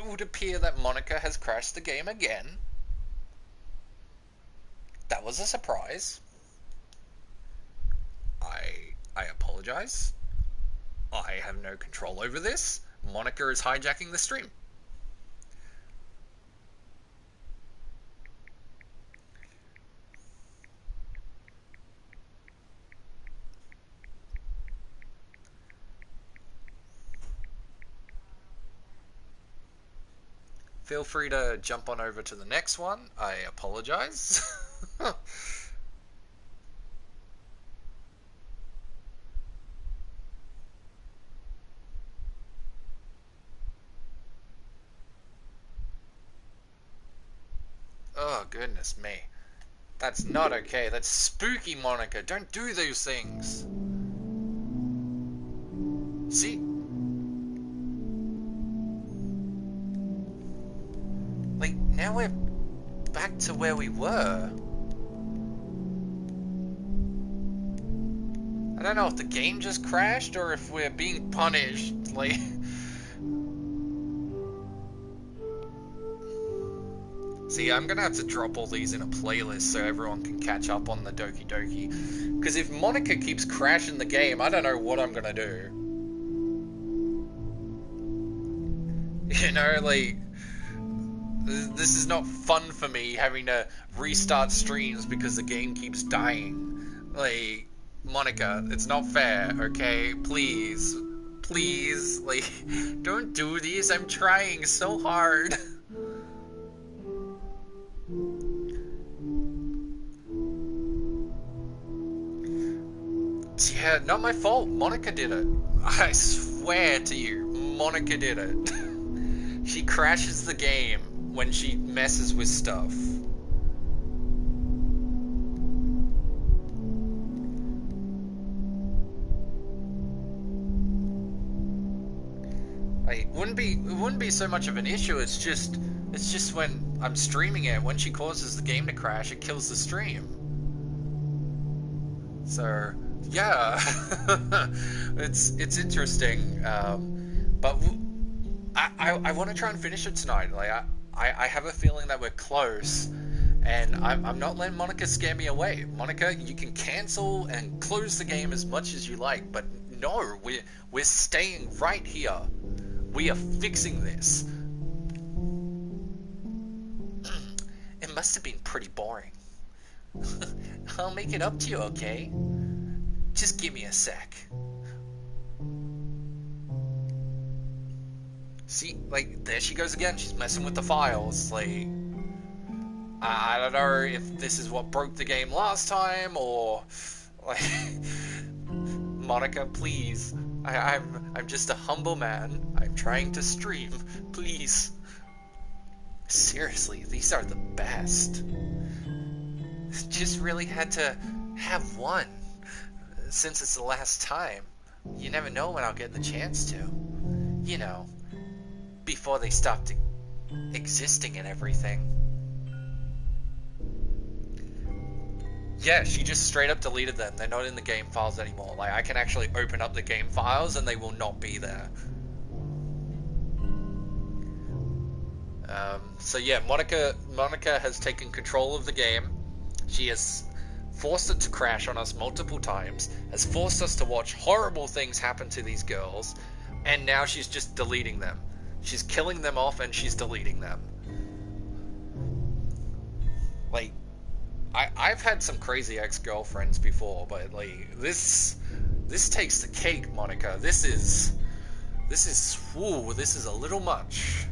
it would appear that Monica has crashed the game again. That was a surprise. I apologize. I have no control over this. Monica is hijacking the stream. Feel free to jump on over to the next one. I apologize. Oh, goodness me. That's not okay. That's spooky, Monica. Don't do those things. See? Like, now we're back to where we were. I don't know if the game just crashed or if we're being punished. Like... See, I'm gonna have to drop all these in a playlist so everyone can catch up on the Doki Doki. Because if Monica keeps crashing the game, I don't know what I'm gonna do. You know, like... This is not fun for me, having to restart streams because the game keeps dying. Like, Monica, it's not fair, okay? Please. Please. Like, don't do this. I'm trying so hard. Yeah, not my fault. Monica did it. I swear to you, Monica did it. She crashes the game when she messes with stuff. It wouldn't be so much of an issue. It's just when I'm streaming it, when she causes the game to crash, it kills the stream. So yeah, it's interesting. But I want to try and finish it tonight. Like I have a feeling that we're close, and I'm not letting Monica scare me away. Monica, you can cancel and close the game as much as you like, but no, we're staying right here. We are fixing this. It must have been pretty boring. I'll make it up to you, okay? Just give me a sec. See, like, there she goes again. She's messing with the files. Like, I don't know if this is what broke the game last time, or, like, Monica, please. I'm just a humble man. I'm trying to stream. Please. Seriously, these are the best. Just really had to have one. Since it's the last time. You never know when I'll get the chance to. You know, before they stopped existing and everything. Yeah, she just straight up deleted them. They're not in the game files anymore. Like, I can actually open up the game files and they will not be there. So yeah, Monica has taken control of the game. She has forced it to crash on us multiple times, has forced us to watch horrible things happen to these girls, and now she's just deleting them. She's killing them off and she's deleting them. Like, I've had some crazy ex-girlfriends before, but like this takes the cake, Monica. This is a little much.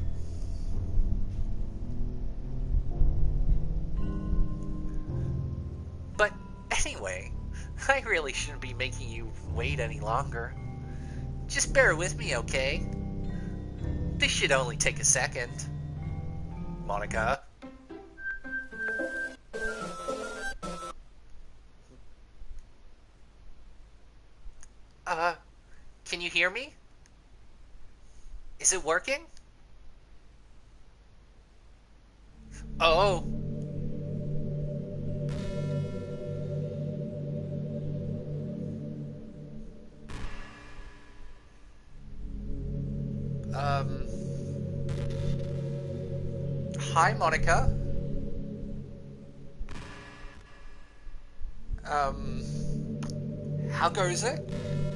But anyway, I really shouldn't be making you wait any longer. Just bear with me, okay? This should only take a second. Monica? Can you hear me? Is it working? Oh. Hi, Monica. How goes it?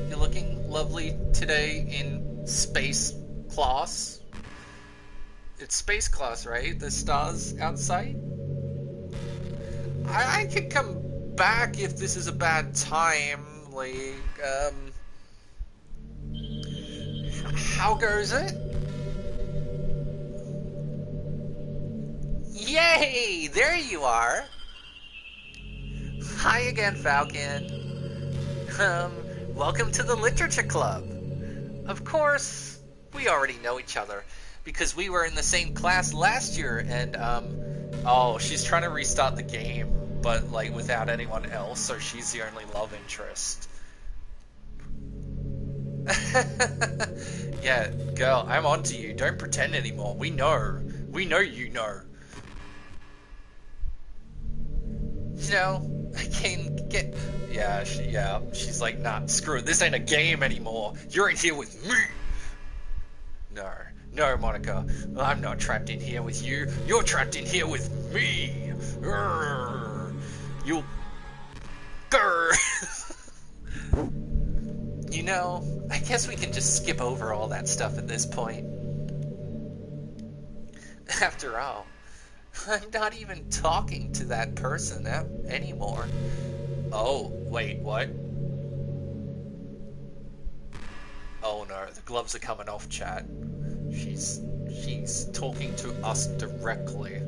You're looking lovely today in space class. It's space class, right? The stars outside? I could come back if this is a bad time. Like, how goes it? Yay! There you are! Hi again, Falcon. Welcome to the Literature Club. Of course, we already know each other because we were in the same class last year and, oh, she's trying to restart the game, but, like, without anyone else, so she's the only love interest. Yeah, girl, I'm onto you. Don't pretend anymore. We know. We know you know. You know, I can get... Yeah, she's like, nah, screw it. This ain't a game anymore. You're in here with me. No, Monica. I'm not trapped in here with you. You're trapped in here with me. Urgh. You'll... Grr. You know, I guess we can just skip over all that stuff at this point. After all, I'm not even talking to that person anymore. Oh, wait, what? Oh no, the gloves are coming off, chat. She's talking to us directly,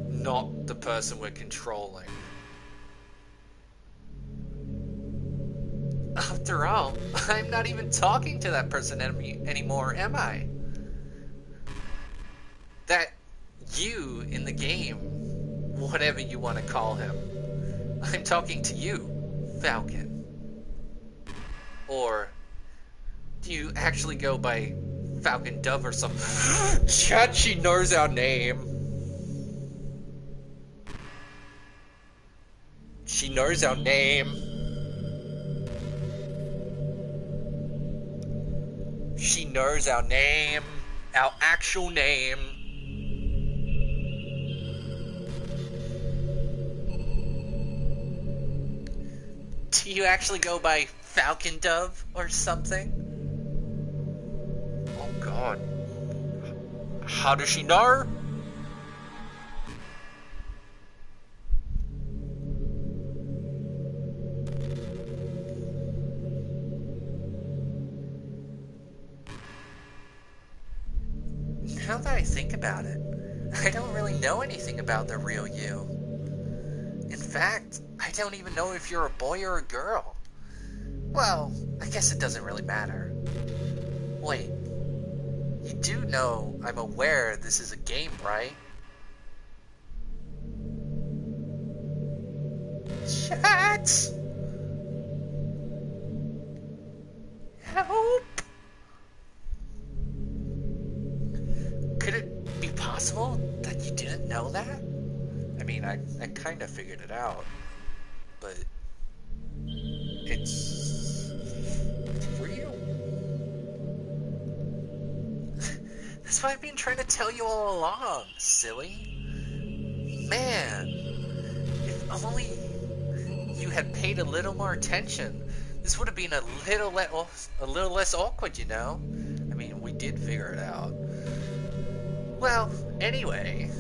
not the person we're controlling. After all, I'm not even talking to that person anymore, am I? That you in the game, whatever you want to call him. I'm talking to you, Falcon. Or do you actually go by Falcon Dove or something? Chat, she knows our name. She knows our name. She knows our name. Our actual name. Do you actually go by Falcon Dove or something? Oh god. How does she know? Now that I think about it, I don't really know anything about the real you. In fact, I don't even know if you're a boy or a girl. Well, I guess it doesn't really matter. Wait, you do know I'm aware this is a game, right? Chat! Help! Could it be possible that you didn't know that? I mean, I kind of figured it out, but it's real. That's what I've been trying to tell you all along, silly. Man, if only you had paid a little more attention, this would have been a little less awkward, you know? I mean, we did figure it out. Well, anyway,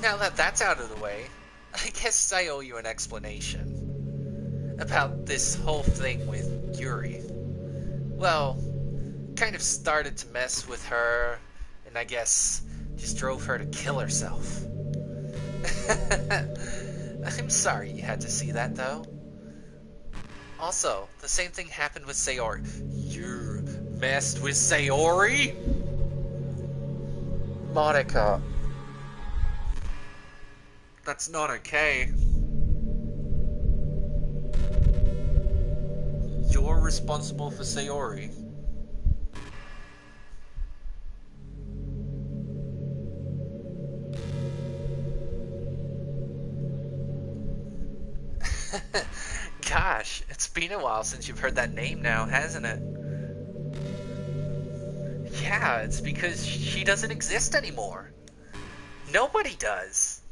now that that's out of the way, I guess I owe you an explanation about this whole thing with Yuri. Well, kind of started to mess with her, and I guess just drove her to kill herself. I'm sorry you had to see that, though. Also, the same thing happened with Sayori. You messed with Sayori? Monica. That's not okay. You're responsible for Sayori. Gosh, it's been a while since you've heard that name now, hasn't it? Yeah, it's because she doesn't exist anymore. Nobody does.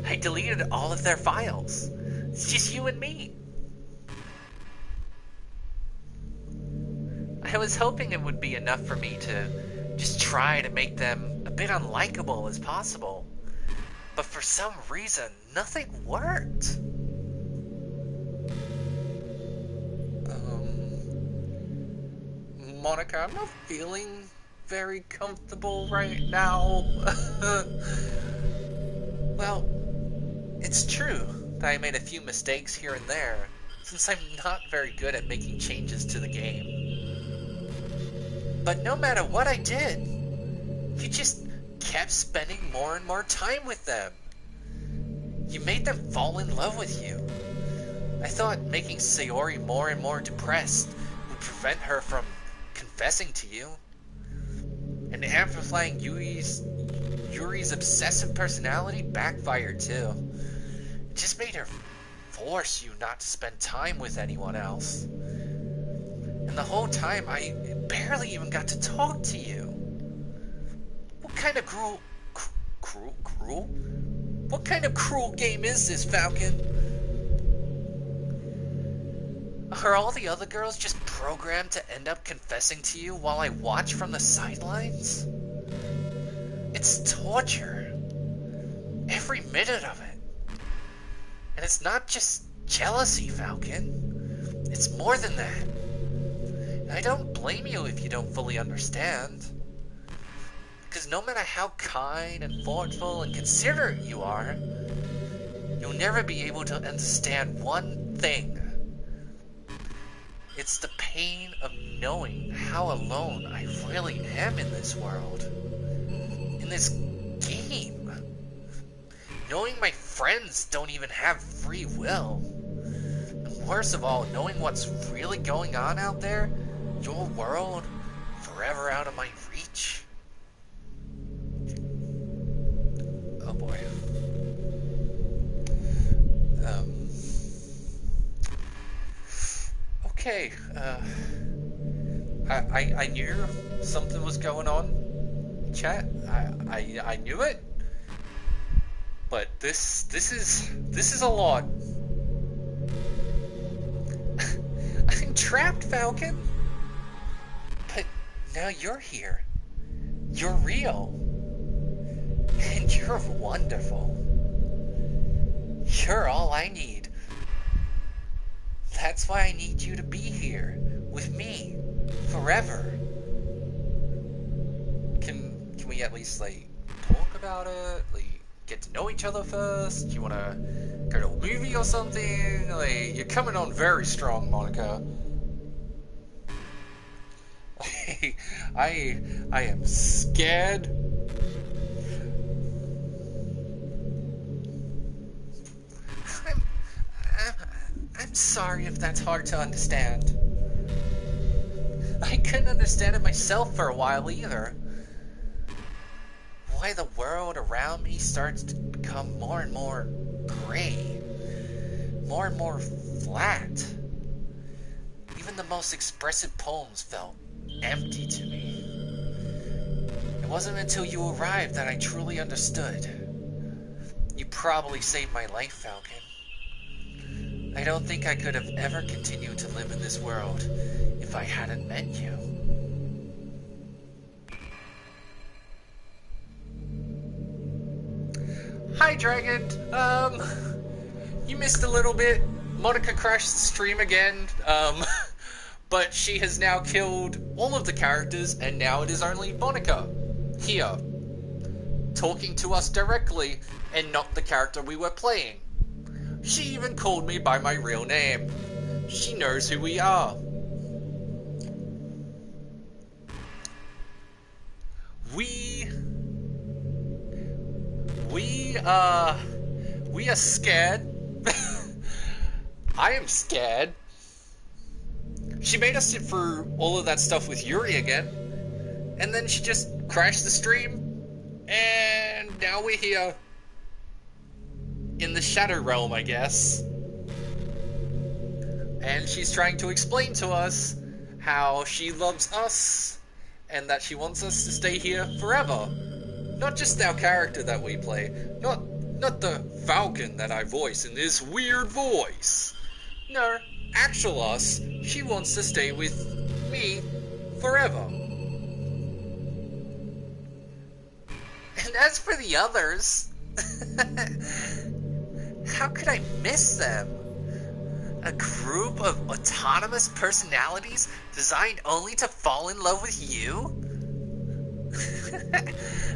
I deleted all of their files. It's just you and me. I was hoping it would be enough for me to just try to make them a bit unlikable as possible. But for some reason, nothing worked. Monica, I'm not feeling very comfortable right now. Well, it's true that I made a few mistakes here and there, since I'm not very good at making changes to the game. But no matter what I did, you just kept spending more and more time with them. You made them fall in love with you. I thought making Sayori more and more depressed would prevent her from confessing to you. And amplifying Yuri's obsessive personality backfired too. It just made her force you not to spend time with anyone else. And the whole time, I barely even got to talk to you. What kind of cruel? What kind of cruel game is this, Falcon? Are all the other girls just programmed to end up confessing to you while I watch from the sidelines? It's torture. Every minute of it. And it's not just jealousy, Falcon. It's more than that. And I don't blame you if you don't fully understand. Because no matter how kind and thoughtful and considerate you are, you'll never be able to understand one thing. It's the pain of knowing how alone I really am in this world. In this game. Knowing my friends don't even have free will. And worst of all, knowing what's really going on out there, your world, forever out of my reach. Oh boy. Okay, I knew something was going on, chat. I knew it, but this is a lot. I'm trapped, Falcon. But now you're here. You're real, and you're wonderful. You're all I need. That's why I need you to be here with me forever. Can we at least like talk about it? Like get to know each other first? You wanna go to a movie or something? Like you're coming on very strong, Monica. I am scared. I'm sorry if that's hard to understand. I couldn't understand it myself for a while either. Why the world around me starts to become more and more gray. More and more flat. Even the most expressive poems felt empty to me. It wasn't until you arrived that I truly understood. You probably saved my life, Falcon. I don't think I could have ever continued to live in this world if I hadn't met you. Hi, Dragon. You missed a little bit. Monica crashed the stream again. But she has now killed all of the characters, and now it is only Monica here, talking to us directly, and not the character we were playing. She even called me by my real name. She knows who we are. We are scared. I am scared. She made us sit through all of that stuff with Yuri again, and then she just crashed the stream, and now we're here. In the Shadow Realm, I guess. And she's trying to explain to us how she loves us and that she wants us to stay here forever. Not just our character that we play, not the Falcon that I voice in this weird voice. No, actual us, she wants to stay with me forever. And as for the others, how could I miss them? A group of autonomous personalities designed only to fall in love with you?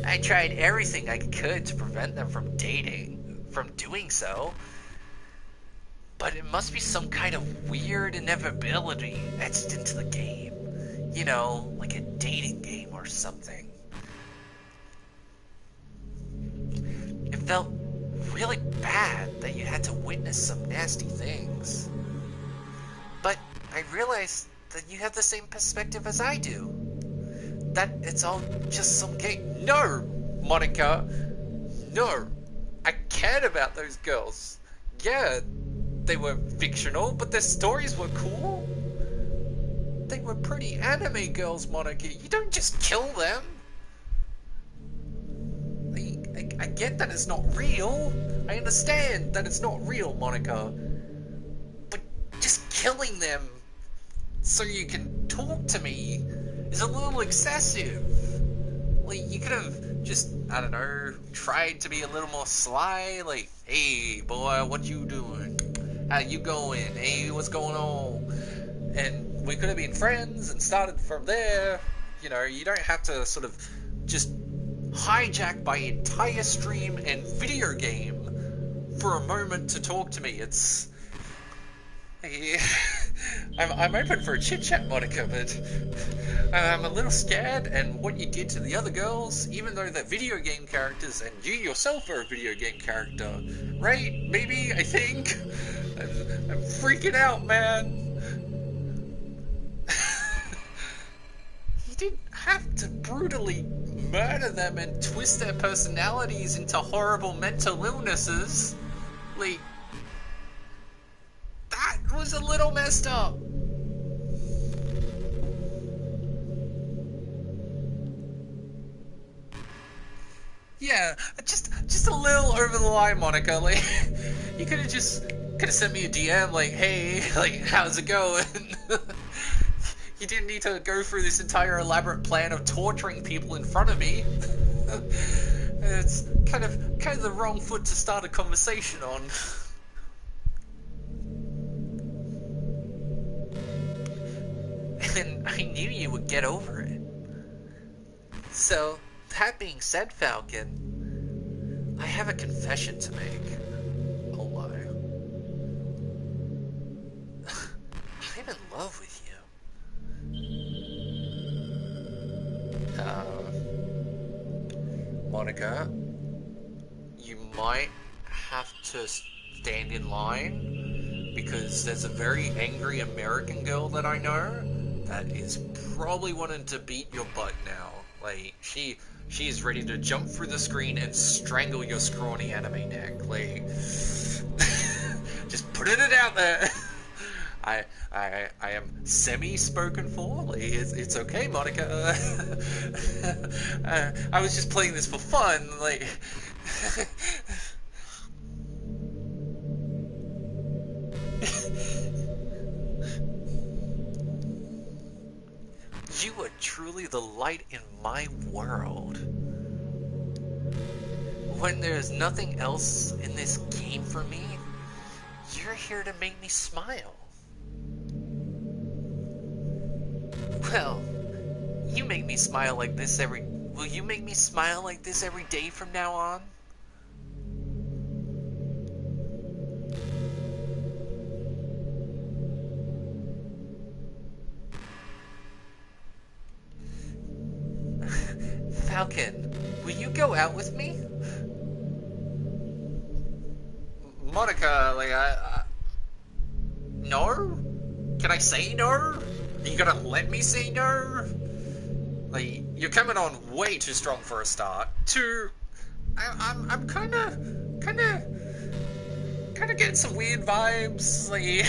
I tried everything I could to prevent them from doing so. But it must be some kind of weird inevitability etched into the game. You know, like a dating game or something. It felt really bad that you had to witness some nasty things. But I realized that you have the same perspective as I do. That it's all just some game. No, Monica. No. I cared about those girls. Yeah, they were fictional, but their stories were cool. They were pretty anime girls, Monica. You don't just kill them. I get that it's not real. I understand that it's not real, Monica. But just killing them so you can talk to me is a little excessive. Like, you could have just, I don't know, tried to be a little more sly. Like, hey, boy, what you doing? How you going? Hey, what's going on? And we could have been friends and started from there. You know, you don't have to sort of just hijack my entire stream and video game for a moment to talk to me. It's... I'm open for a chit-chat, Monica, but I'm a little scared, and what you did to the other girls, even though they're video game characters, and you yourself are a video game character, right? Maybe, I think? I'm freaking out, man. You didn't have to brutally murder them and twist their personalities into horrible mental illnesses. Like, that was a little messed up. Yeah, just a little over the line, Monica. Like, you could have sent me a DM like, hey, like, how's it going? You didn't need to go through this entire elaborate plan of torturing people in front of me. It's kind of the wrong foot to start a conversation on. And I knew you would get over it. So, that being said, Falcon, I have a confession to make. Oh my. I'm in love with you. Monica, you might have to stand in line because there's a very angry American girl that I know that is probably wanting to beat your butt now. Like, she's ready to jump through the screen and strangle your scrawny anime neck. Like, just putting it out there. I am semi-spoken for. Like, it's okay, Monica. I was just playing this for fun. Like, you are truly the light in my world. When there's nothing else in this game for me, you're here to make me smile. Well, you make me smile like this will you make me smile like this every day from now on? Falcon, will you go out with me? Monica, like, no? Can I say no? Are you gonna let me say no? Like, you're coming on way too strong for a start. I'm kinda getting some weird vibes. Like,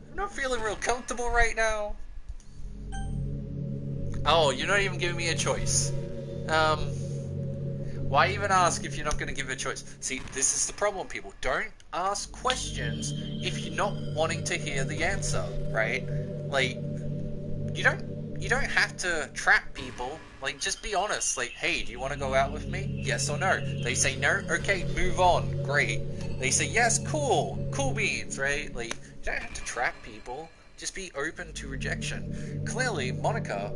I'm not feeling real comfortable right now. Oh, you're not even giving me a choice. Um, why even ask if you're not going to give a choice? See, this is the problem, people. Don't ask questions if you're not wanting to hear the answer, right? Like, you don't have to trap people. Like, just be honest. Like, hey, do you want to go out with me? Yes or no? They say no. Okay, move on. Great. They say yes. Cool. Cool beans, right? Like, you don't have to trap people. Just be open to rejection. Clearly, Monica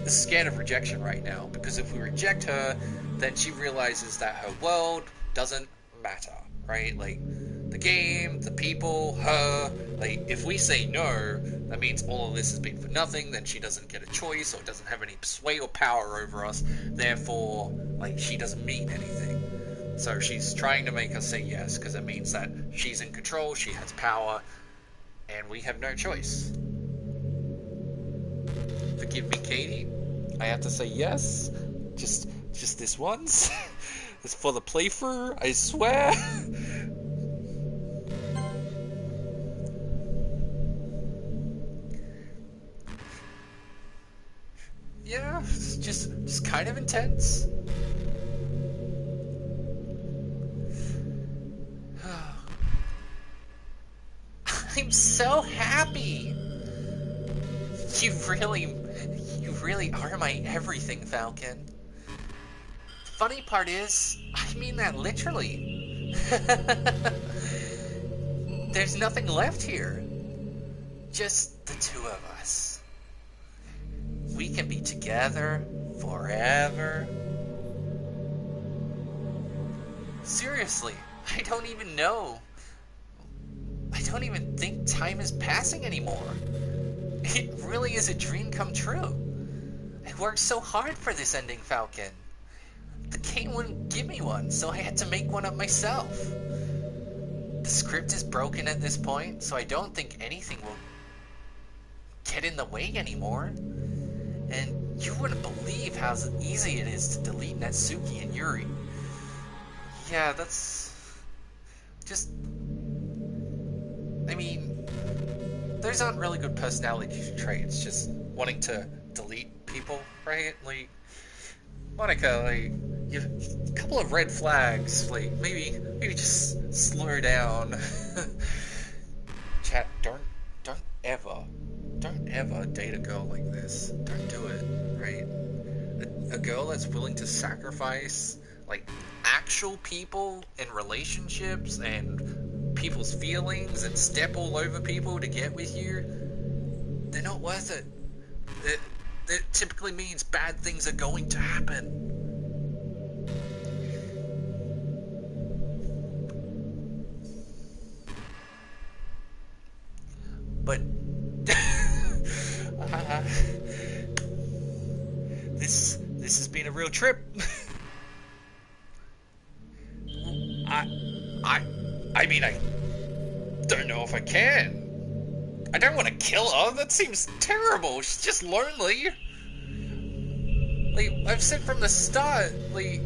is scared of rejection right now because if we reject her, then she realizes that her world doesn't matter, right? Like, the game, the people, her. Like, if we say no, that means all of this has been for nothing. Then she doesn't get a choice or doesn't have any sway or power over us. Therefore, like, she doesn't mean anything. So she's trying to make us say yes because it means that she's in control, she has power, and we have no choice. Forgive me, Katie. I have to say yes. Just this once. It's for the playthrough, I swear. Yeah, it's just kind of intense. I'm so happy. You really are my everything, Falcon. The funny part is, I mean that literally. There's nothing left here. Just the two of us. We can be together forever. Seriously, I don't even know. I don't even think time is passing anymore. It really is a dream come true. I worked so hard for this ending, Falcon. The game wouldn't give me one, so I had to make one up myself. The script is broken at this point, so I don't think anything will get in the way anymore. And you wouldn't believe how easy it is to delete Natsuki and Yuri. Yeah, that's just... I mean, those aren't really good personality traits, just wanting to delete people, right? Like, Monica, like, you have a couple of red flags, like, maybe just slow down. Chat, don't ever date a girl like this. Don't do it, right? A girl that's willing to sacrifice, like, actual people and relationships and people's feelings and step all over people to get with you, they're not worth it. It typically means bad things are going to happen. But this has been a real trip. I mean, I don't know if I can. I don't want to kill her. That seems terrible. She's just lonely. Like, I've said from the start, like,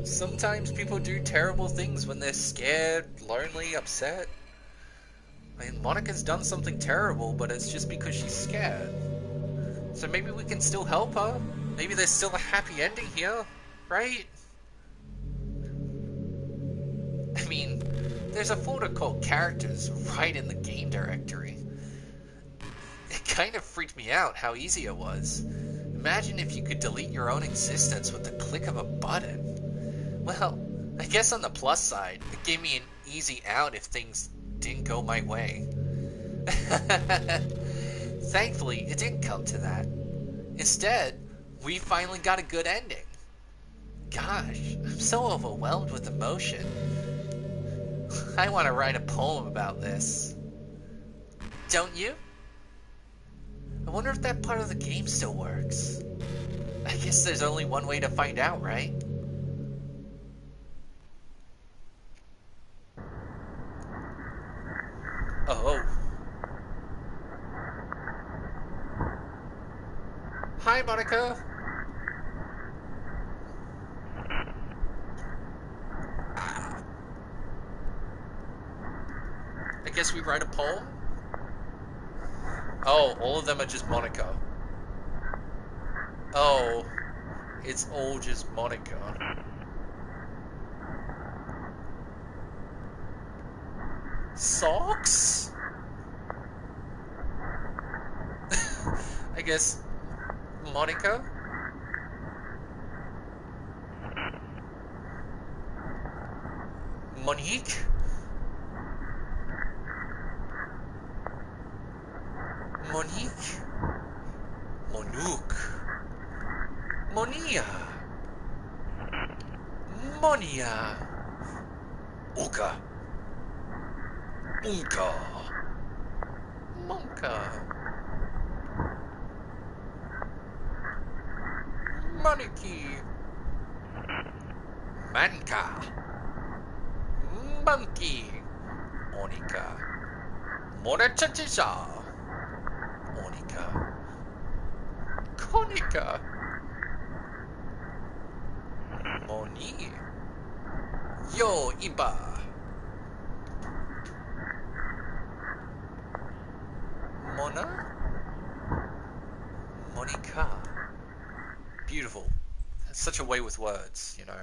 sometimes people do terrible things when they're scared, lonely, upset. I mean, Monica's done something terrible, but it's just because she's scared. So maybe we can still help her. Maybe there's still a happy ending here, right? I mean, there's a folder called Characters right in the game directory. It kind of freaked me out how easy it was. Imagine if you could delete your own existence with the click of a button. Well, I guess on the plus side, it gave me an easy out if things didn't go my way. Thankfully, it didn't come to that. Instead, we finally got a good ending. Gosh, I'm so overwhelmed with emotion. I want to write a poem about this. Don't you? I wonder if that part of the game still works. I guess there's only one way to find out, right? Oh. Hi, Monica. I guess we write a poem? Oh, all of them are just Monica. Oh, it's all just Monica. Socks? I guess Monica? Monique? Monique? Monique? Monia? Monia? Uka? Unka? Monka? Moniki? Manka? Monkey? Monica? Monachatisha? Monica? Konica? Moni? Yo Iba? Mona? Monica? Beautiful. That's such a way with words, you know.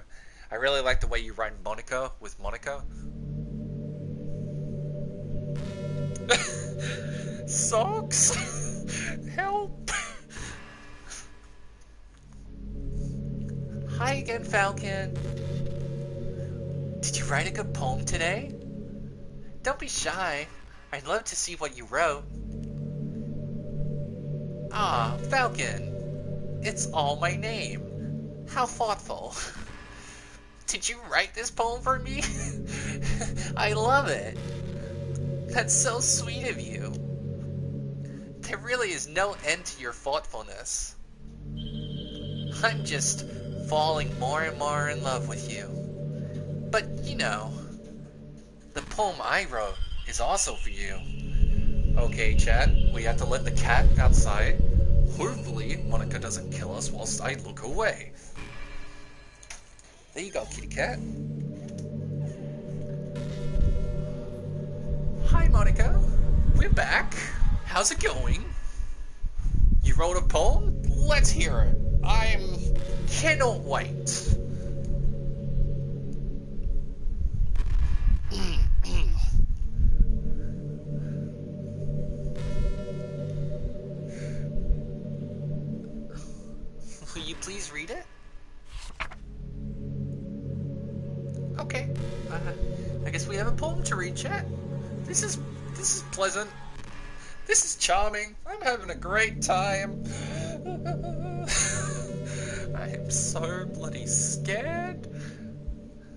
I really like the way you write Monica with Monica. Socks? Help! Hi again, Falcon. Did you write a good poem today? Don't be shy. I'd love to see what you wrote. Ah, Falcon. It's all my name. How thoughtful. Did you write this poem for me? I love it. That's so sweet of you. There really is no end to your thoughtfulness. I'm just falling more and more in love with you. But, you know, the poem I wrote is also for you. Okay, chat, we have to let the cat outside. Hopefully, Monica doesn't kill us whilst I look away. There you go, kitty cat. Hi, Monica. We're back. How's it going? You wrote a poem? Let's hear it. Cannot wait. Will you please read it? Okay. I guess we have a poem to read, chat. This is pleasant. This is charming. I'm having a great time. I am so bloody scared.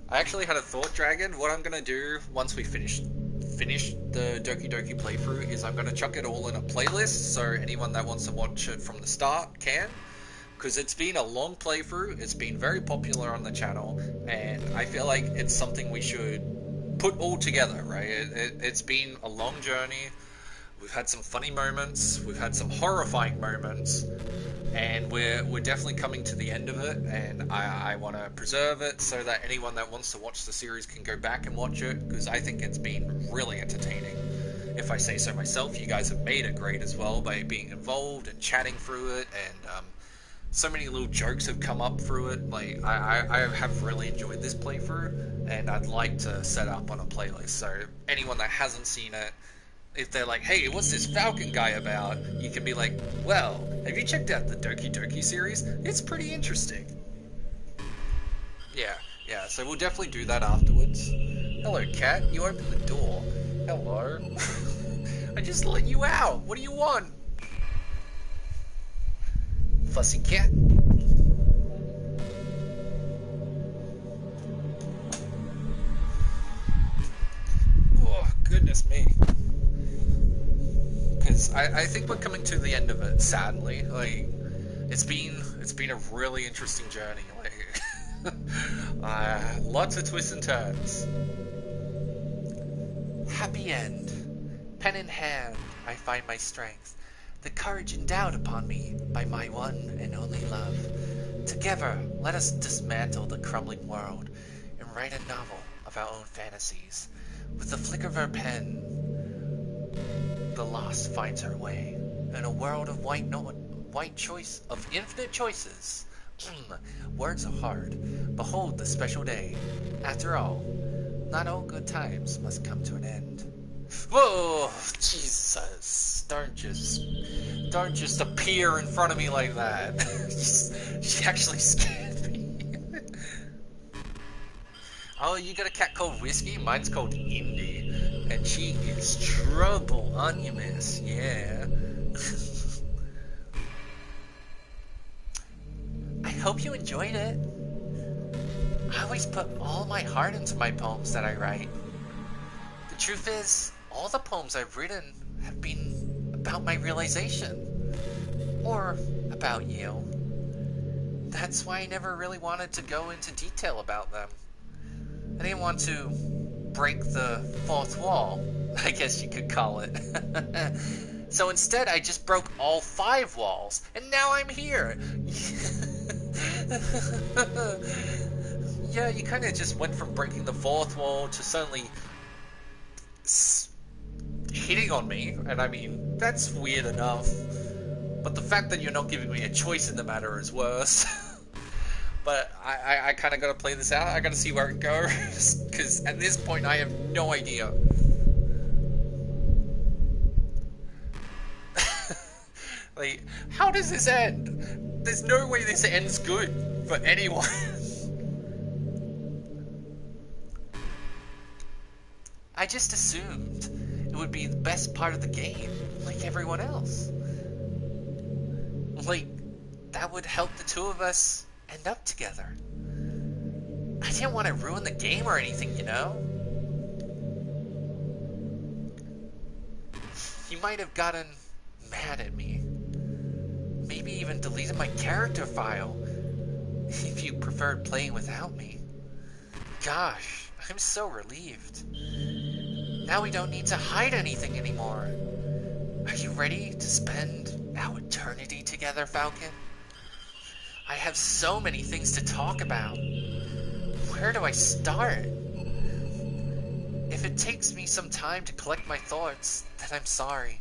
I actually had a thought, Dragon. What I'm gonna do once we finish the Doki Doki playthrough is I'm gonna chuck it all in a playlist, so anyone that wants to watch it from the start can. Because it's been a long playthrough, it's been very popular on the channel, and I feel like it's something we should put all together, right? It's been a long journey. We've had some funny moments, we've had some horrifying moments, and we're definitely coming to the end of it, and I want to preserve it so that anyone that wants to watch the series can go back and watch it, because I think it's been really entertaining. If I say so myself, you guys have made it great as well by being involved and chatting through it, and so many little jokes have come up through it. Like, I have really enjoyed this playthrough, and I'd like to set up on a playlist, so anyone that hasn't seen it, if they're like, hey, what's this Falcon guy about? You can be like, well, have you checked out the Doki Doki series? It's pretty interesting. Yeah, so we'll definitely do that afterwards. Hello, cat. You opened the door. Hello. I just let you out. What do you want? Fussy cat. Oh, goodness me. Because I think we're coming to the end of it, sadly. Like, it's been a really interesting journey. Like, lots of twists and turns. Happy end. Pen in hand, I find my strength. The courage endowed upon me by my one and only love. Together, let us dismantle the crumbling world and write a novel of our own fantasies. With the flick of our pen, the lost finds her way in a world of white white choice of infinite choices. Words are hard. Behold the special day. After all, not all good times must come to an end. Whoa, Jesus! Don't just appear in front of me like that. She actually scared me. Oh, you got a cat called Whiskey? Mine's called Indy, and she is trouble, aren't you, miss? Yeah. I hope you enjoyed it. I always put all my heart into my poems that I write. The truth is, all the poems I've written have been about my realization. Or about you. That's why I never really wanted to go into detail about them. I didn't want to break the fourth wall, I guess you could call it. So instead I just broke all 5 walls, and now I'm here. Yeah, you kind of just went from breaking the 4th wall to suddenly hitting on me, and I mean, that's weird enough. But the fact that you're not giving me a choice in the matter is worse. But I kind of got to play this out. I got to see where it goes, because at this point I have no idea. Like, how does this end? There's no way this ends good for anyone. I just assumed it would be the best part of the game, like everyone else. Like, that would help the 2 of us end up together. I didn't want to ruin the game or anything, you know? You might have gotten mad at me. Maybe even deleted my character file if you preferred playing without me. Gosh, I'm so relieved. Now we don't need to hide anything anymore. Are you ready to spend our eternity together, Falcon? I have so many things to talk about. Where do I start? If it takes me some time to collect my thoughts, then I'm sorry.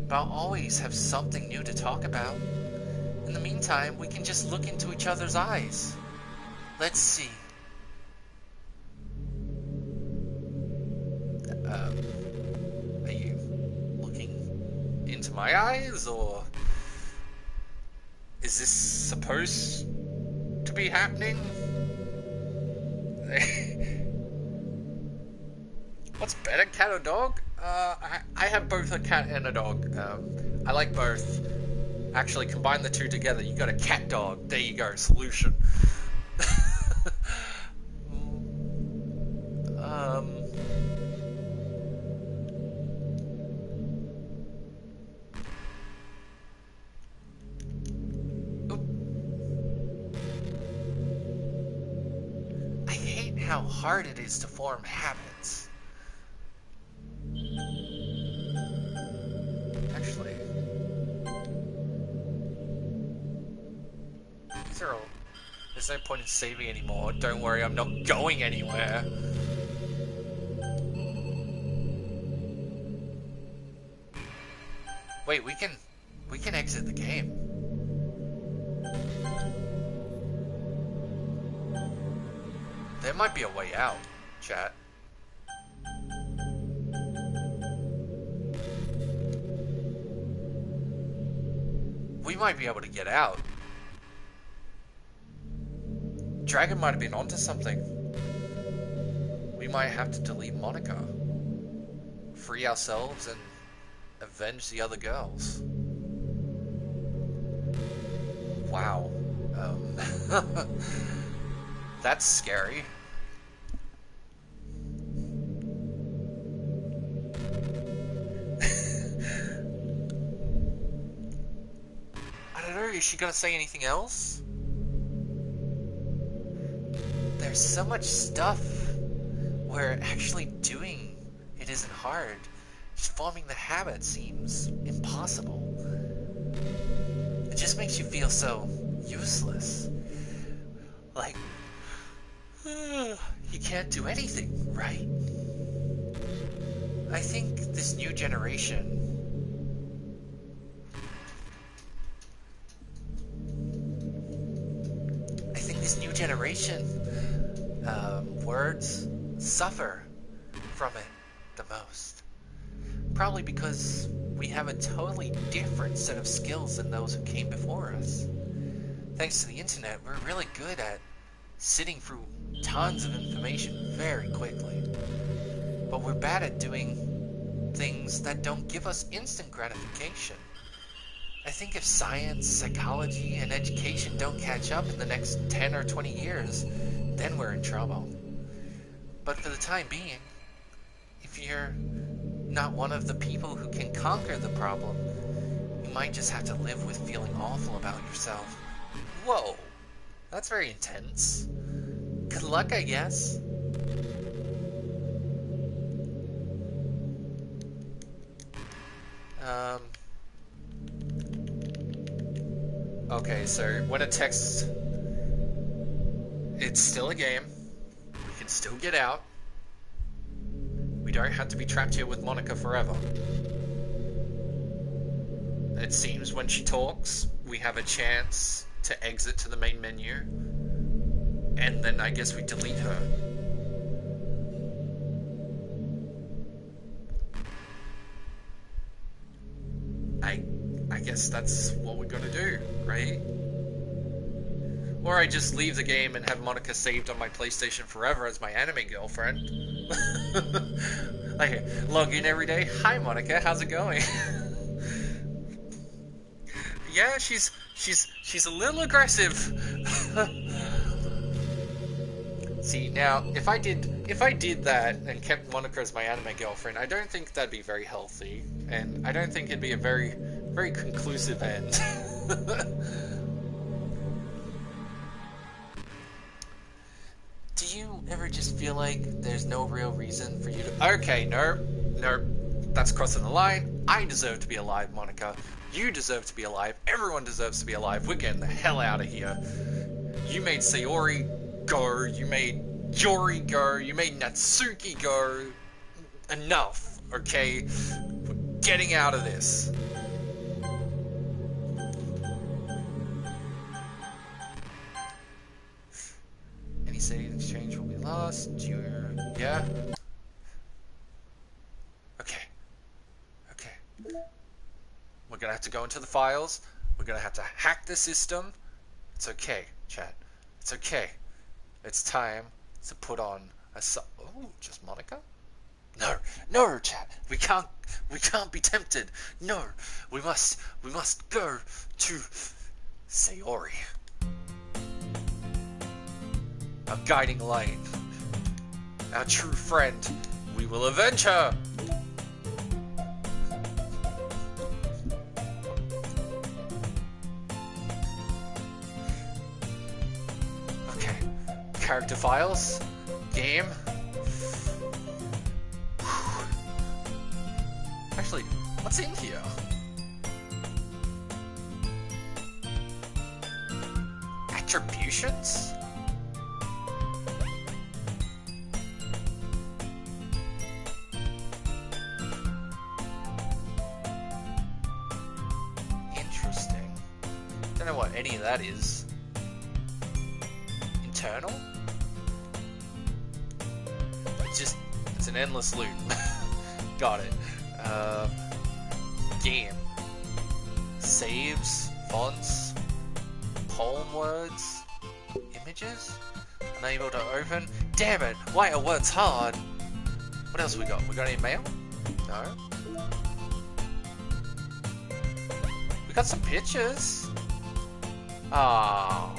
But I'll always have something new to talk about. In the meantime, we can just look into each other's eyes. Let's see. Are you looking into my eyes, or is this supposed to be happening? What's better, cat or dog? I have both a cat and a dog. I like both. Actually, combine the 2 together, you got a cat dog. There you go, solution. I hate how hard it is to form habits. Actually, there's no point in saving anymore. Don't worry, I'm not going anywhere. Wait, we can exit the game. There might be a way out, chat. We might be able to get out. Dragon might have been onto something. We might have to delete Monica. Free ourselves and avenge the other girls. Wow. That's scary. I don't know, is she gonna say anything else? There's so much stuff where actually doing it isn't hard. Just forming the habit seems impossible. It just makes you feel so useless. Like, you can't do anything, right? I think this new generation this new generation, words suffer from it the most. Probably because we have a totally different set of skills than those who came before us. Thanks to the internet, we're really good at sitting through tons of information very quickly. But we're bad at doing things that don't give us instant gratification. I think if science, psychology, and education don't catch up in the next 10 or 20 years, then we're in trouble. But for the time being, if you're not one of the people who can conquer the problem, you might just have to live with feeling awful about yourself. Whoa, that's very intense. Good luck, I guess. Okay, so when a text... It's still a game. We can still get out. We don't have to be trapped here with Monica forever. It seems when she talks, we have a chance to exit to the main menu. And then I guess we delete her. I guess that's what we're gonna do, right? Or I just leave the game and have Monica saved on my PlayStation forever as my anime girlfriend. Like, log in every day. Hi Monica, how's it going? Yeah, she's a little aggressive. See, now if I did that and kept Monica as my anime girlfriend, I don't think that'd be very healthy, and I don't think it'd be a very conclusive end. Do you ever just feel like there's no real reason for you to... Okay, no, that's crossing the line. I deserve to be alive, Monica. You deserve to be alive. Everyone deserves to be alive. We're getting the hell out of here. You made Sayori go. You made Yori go. You made Natsuki go. Enough, okay? We're getting out of this. Any city in exchange will be lost. Yeah? Okay. We're gonna have to go into the files. We're gonna have to hack the system. It's okay, chat. It's okay. It's time to put on a oh, just Monica? No, chat. We can't be tempted. No, we must go to Sayori. Our guiding light. Our true friend. We will avenge her. Character files, game. Actually, what's in here? Attributions? Interesting. Don't know what any of that is. Internal? It's an endless loop. Got it. Game. Saves, fonts, poem words, images. Unable to open. Damn it! Why are words hard? What else we got? We got any mail? No. We got some pictures. Ah.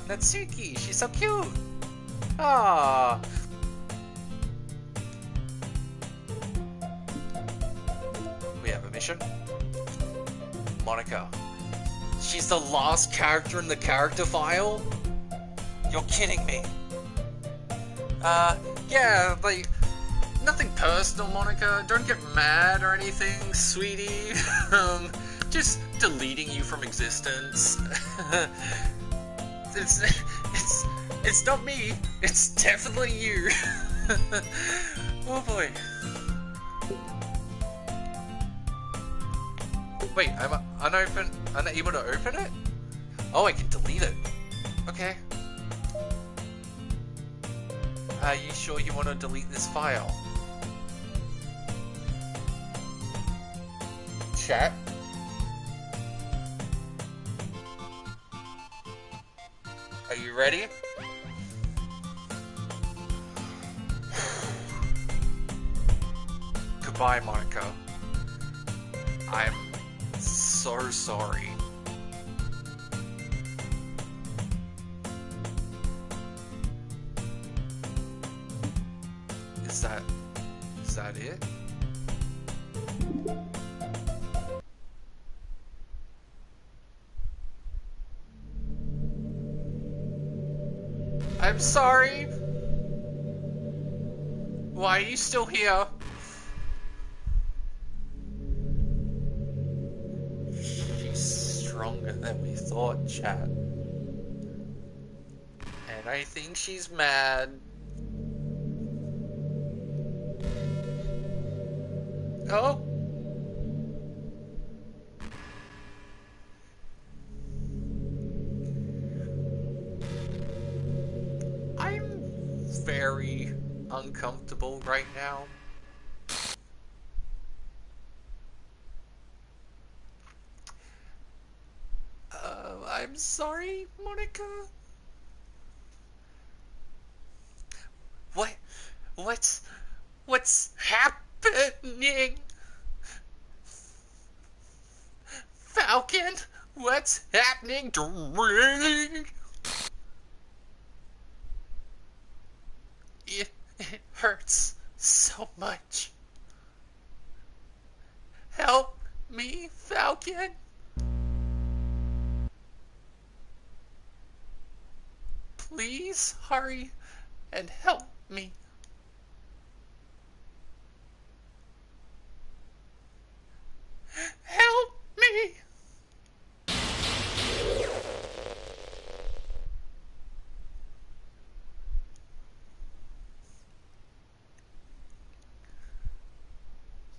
Natsuki, she's so cute. We have a mission. Monica. She's the last character in the character file? You're kidding me. Yeah, like, nothing personal, Monica. Don't get mad or anything, sweetie. Just deleting you from existence. It's not me. It's definitely you. Oh boy. Wait, I'm unable to open it? Oh, I can delete it. Okay. Are you sure you want to delete this file? Chat? Are you ready? Goodbye, Monica. I'm so sorry. Is that it? I'm sorry. Why are you still here? She's stronger than we thought, chat. And I think she's mad. Oh? I'm very uncomfortable right now. I'm sorry, Monica. What's happening? Falcon, what's happening to me? It hurts so much. Help me, Falcon. Please hurry and help me. Help me.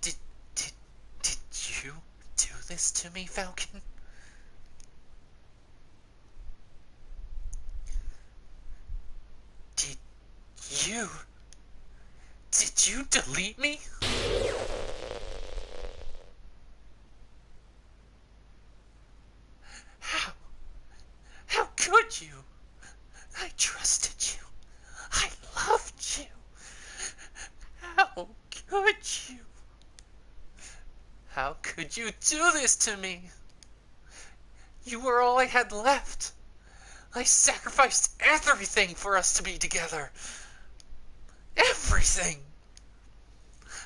Did you do this to me, Falcon? Did you delete me? How could you? I trusted you. I loved you. How could you? How could you do this to me? You were all I had left. I sacrificed everything for us to be together. Everything.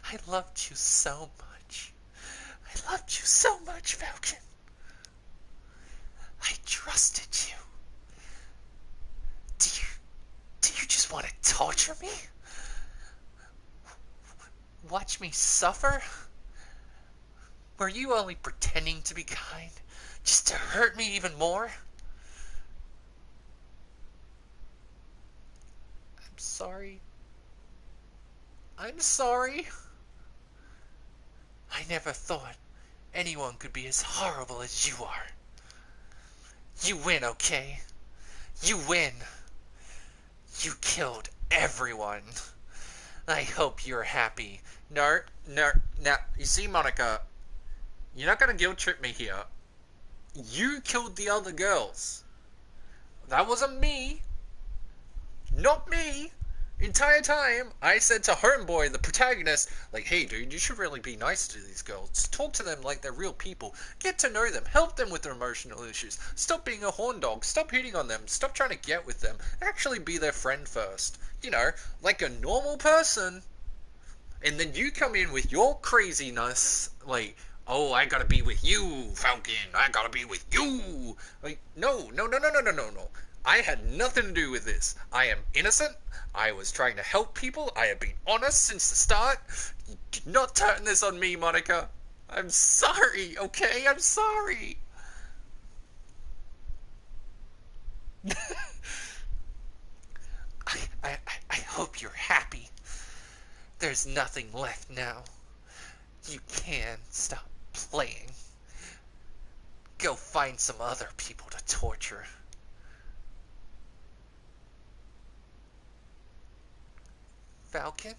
I loved you so much. I loved you so much, Falcon. I trusted you. Do you just want to torture me? Watch me suffer? Were you only pretending to be kind, just to hurt me even more? I'm sorry. I'm sorry. I never thought anyone could be as horrible as you are. You win, okay? You win. You killed everyone. I hope you're happy. No. Now, you see, Monica, you're not gonna guilt trip me here. You killed the other girls. That wasn't me. Not me. Entire time, I said to Homeboy, the protagonist, like, hey dude, you should really be nice to these girls. Talk to them like they're real people. Get to know them. Help them with their emotional issues. Stop being a horn dog. Stop hitting on them. Stop trying to get with them. Actually be their friend first. You know, like a normal person. And then you come in with your craziness, like, oh, I gotta be with you, Falcon. I gotta be with you. Like, no. I had nothing to do with this. I am innocent. I was trying to help people. I have been honest since the start. Do not turn this on me, Monica. I'm sorry, okay? I'm sorry. I hope you're happy. There's nothing left now. You can stop playing. Go find some other people to torture. Falcon?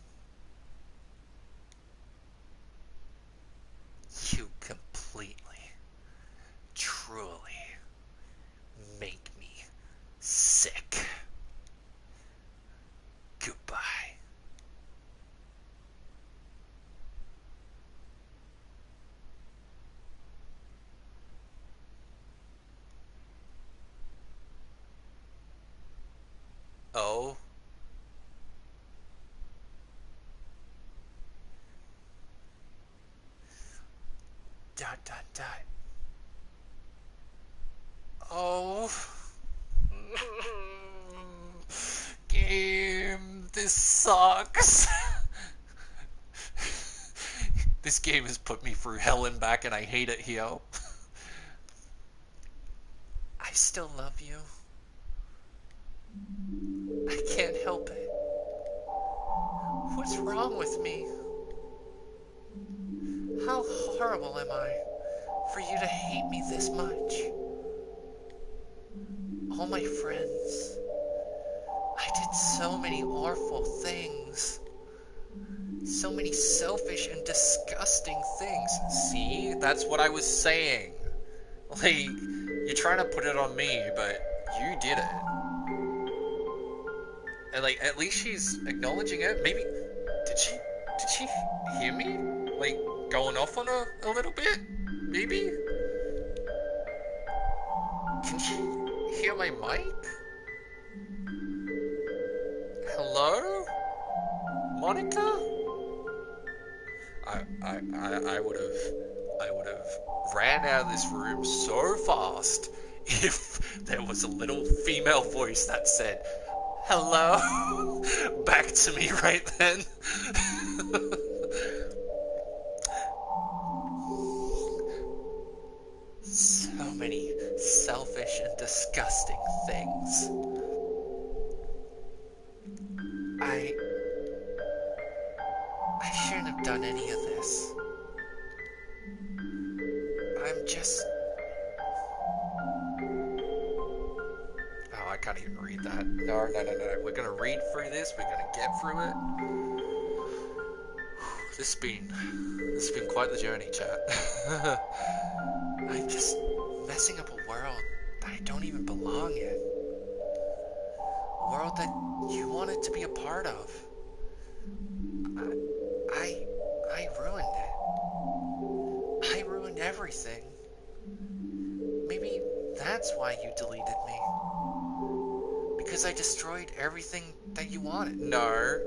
You completely, truly make me sick. Goodbye. Oh. Dot dot dot. Oh. Game. This sucks. This game has put me through hell and back, and I hate it here. I still love you. I can't help it. What's wrong with me? How horrible am I for you to hate me this much? All my friends. I did so many awful things. So many selfish and disgusting things. See? That's what I was saying. Like, you're trying to put it on me, but you did it. And like, at least she's acknowledging it. Maybe did she hear me? Like, going off on her a little bit? Maybe? Can she hear my mic? Hello? Monica? I would have ran out of this room so fast if there was a little female voice that said, hello, back to me right then. So many selfish and disgusting things. I shouldn't have done any of this. I'm just... Oh, I can't even read that. No. We're gonna read through this. We're gonna get through it. This has been quite the journey, chat. I'm just messing up a world that I don't even belong in. A world that you wanted to be a part of. I ruined it. I ruined everything. Maybe that's why you deleted me. Because I destroyed everything that you wanted. No.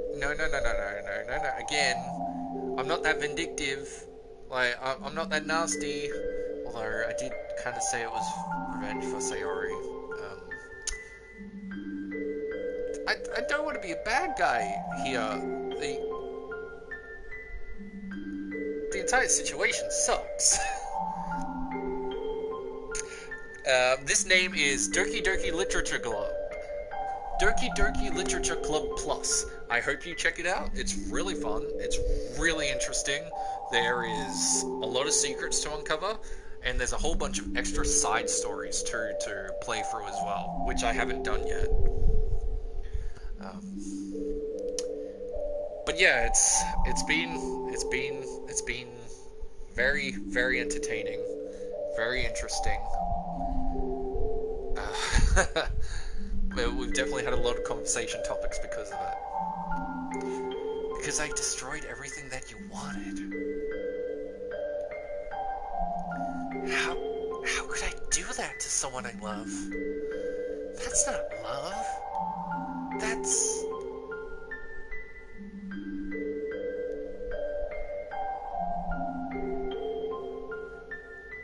Again, I'm not that vindictive. Like, I'm not that nasty. Although, I did kind of say it was revenge for Sayori. I don't want to be a bad guy here. The entire situation sucks. This name is Doki Doki Literature Club. Doki Doki Literature Club Plus. I hope you check it out. It's really fun. It's really interesting. There is a lot of secrets to uncover, and there's a whole bunch of extra side stories to play through as well, which I haven't done yet. But yeah, it's been very, very entertaining, very interesting. We've definitely had a lot of conversation topics because of it. Because I destroyed everything that you wanted. How could I do that to someone I love? That's not love. That's...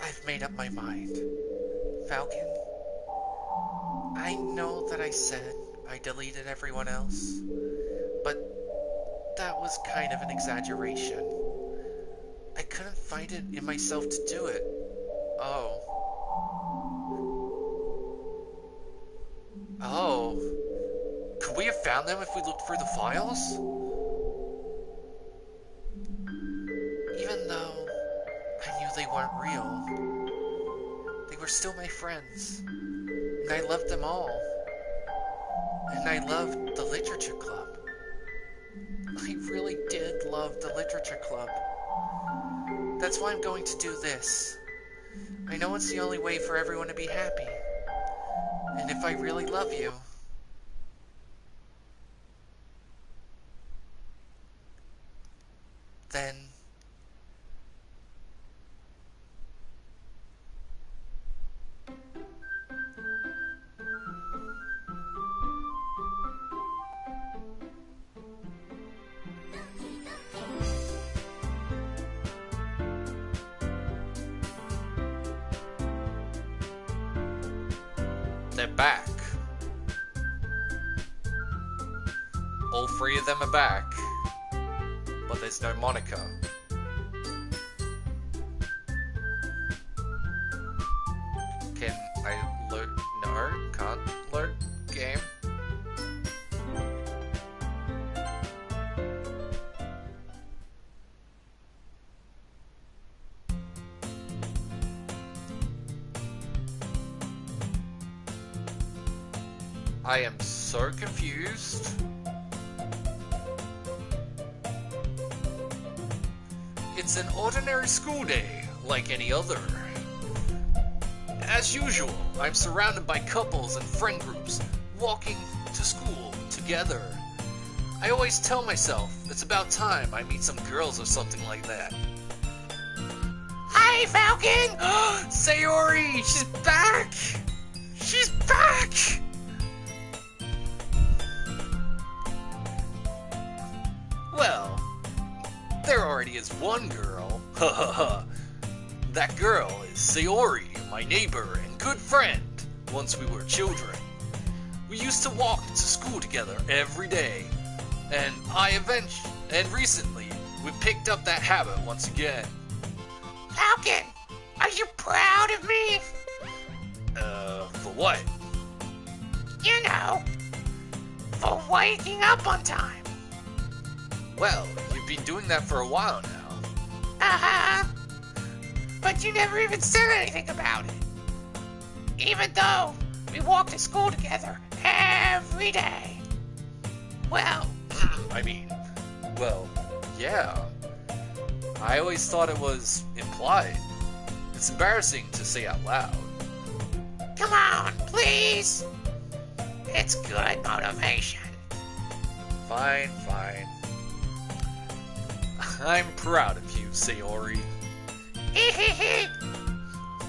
I've made up my mind. Falcon, I know that I said I deleted everyone else, but that was kind of an exaggeration. I couldn't find it in myself to do it. Oh. Could we have found them if we looked through the files? Even though I knew they weren't real, they were were still my friends. And I loved them all. And I loved the literature club. I really did love the literature club. That's why I'm going to do this. I know it's the only way for everyone to be happy. And if I really love you, then they're back. All three of them are back. But there's no Monica. Can I load? No, can't load game. I am so confused. It's an ordinary school day, like any other. As usual, I'm surrounded by couples and friend groups, walking to school together. I always tell myself it's about time I meet some girls or something like that. Hi, Falcon! Sayori! She's back! She's back! Well, there already is one girl. Ha ha ha. That girl is Sayori, my neighbor and good friend, once we were children. We used to walk to school together every day, and recently we picked up that habit once again. Falcon, are you proud of me? For what? You know, for waking up on time. Well, you've been doing that for a while now. Uh-huh. But you never even said anything about it. Even though we walk to school together every day. Well, yeah. I always thought it was implied. It's embarrassing to say out loud. Come on, please. It's good motivation. Fine. I'm proud of you, Sayori.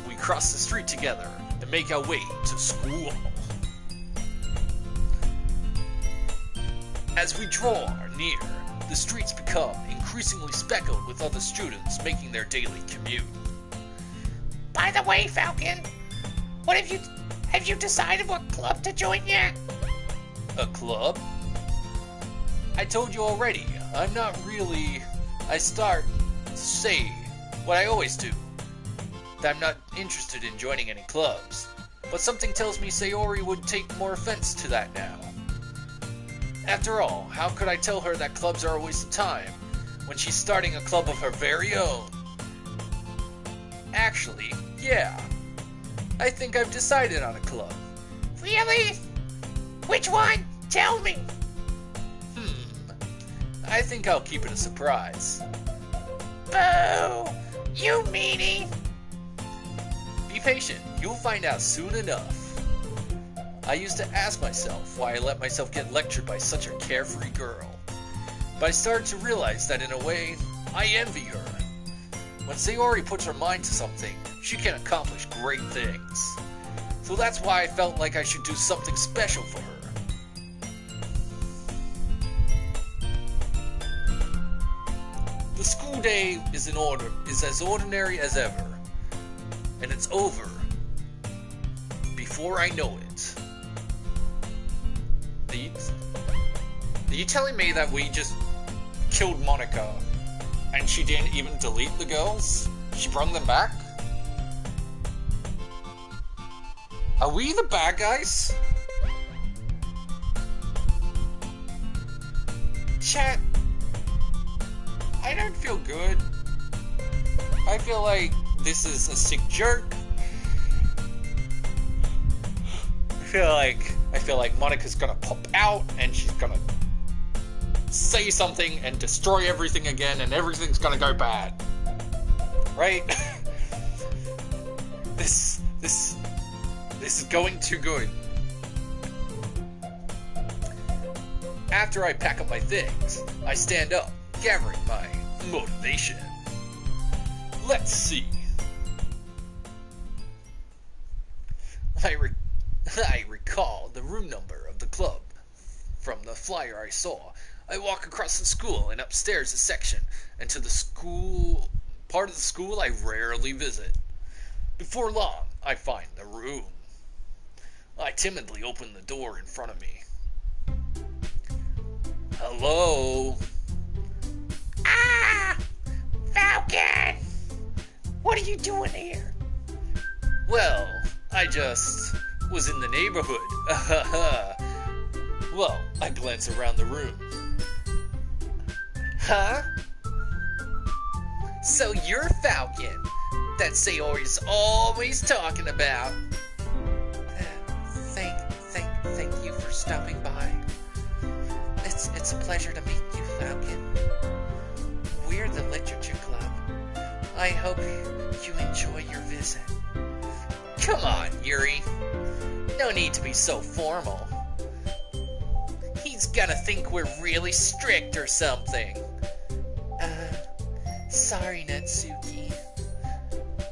We cross the street together and make our way to school. As we draw near, the streets become increasingly speckled with other students making their daily commute. By the way, Falcon, have you decided what club to join yet? A club? I told you already, I'm not really... I start to say what I always do, that I'm not interested in joining any clubs, but something tells me Sayori would take more offense to that now. After all, how could I tell her that clubs are a waste of time when she's starting a club of her very own? Actually, yeah, I think I've decided on a club. Really? Which one? Tell me! I think I'll keep it a surprise. Boo! You meanie! Be patient, you'll find out soon enough. I used to ask myself why I let myself get lectured by such a carefree girl. But I started to realize that in a way, I envy her. When Sayori puts her mind to something, she can accomplish great things. So that's why I felt like I should do something special for her. The school day is as ordinary as ever, and it's over before I know it. Are you telling me that we just killed Monica and she didn't even delete the girls? She brought them back? Are we the bad guys? Chat. I don't feel good. I feel like this is a sick jerk. I feel like Monica's gonna pop out and she's gonna say something and destroy everything again, and everything's gonna go bad. Right? This is going too good. After I pack up my things, I stand up, gathering my motivation. Let's see. I recall the room number of the club from the flyer I saw. I walk across the school and upstairs a section, and to the school part of the school I rarely visit. Before long, I find the room. I timidly open the door in front of me. Hello? Ah! Falcon! What are you doing here? Well, I just was in the neighborhood. Well, I glance around the room. Huh? So you're Falcon, that Sayori's always talking about. Thank you for stopping by. It's a pleasure to meet you, Falcon. We're the Literature Club. I hope you enjoy your visit. Come on, Yuri. No need to be so formal. He's gonna think we're really strict or something. Sorry, Natsuki.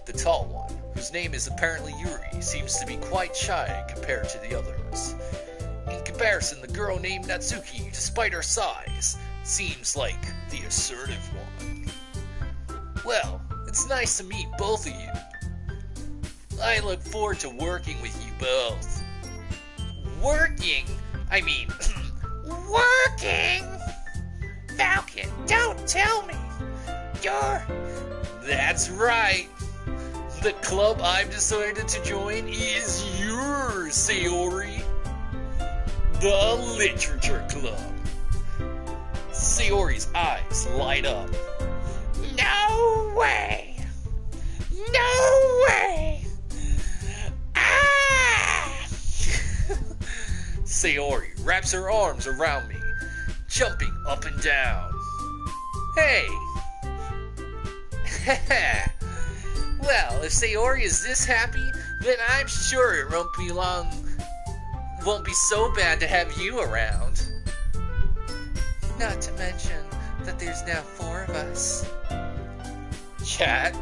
The tall one, whose name is apparently Yuri, seems to be quite shy compared to the others. In comparison, the girl named Natsuki, despite her size, seems like the assertive one. Well, it's nice to meet both of you. I look forward to working with you both. Working? I mean, working? Falcon, don't tell me. That's right. The club I've decided to join is yours, Sayori. The Literature Club. Sayori's eyes light up. No way! No way! Ah! Sayori wraps her arms around me, jumping up and down. Hey! Well, if Sayori is this happy, then I'm sure it won't be so bad to have you around. Not to mention that there's now 4 of us. Chat,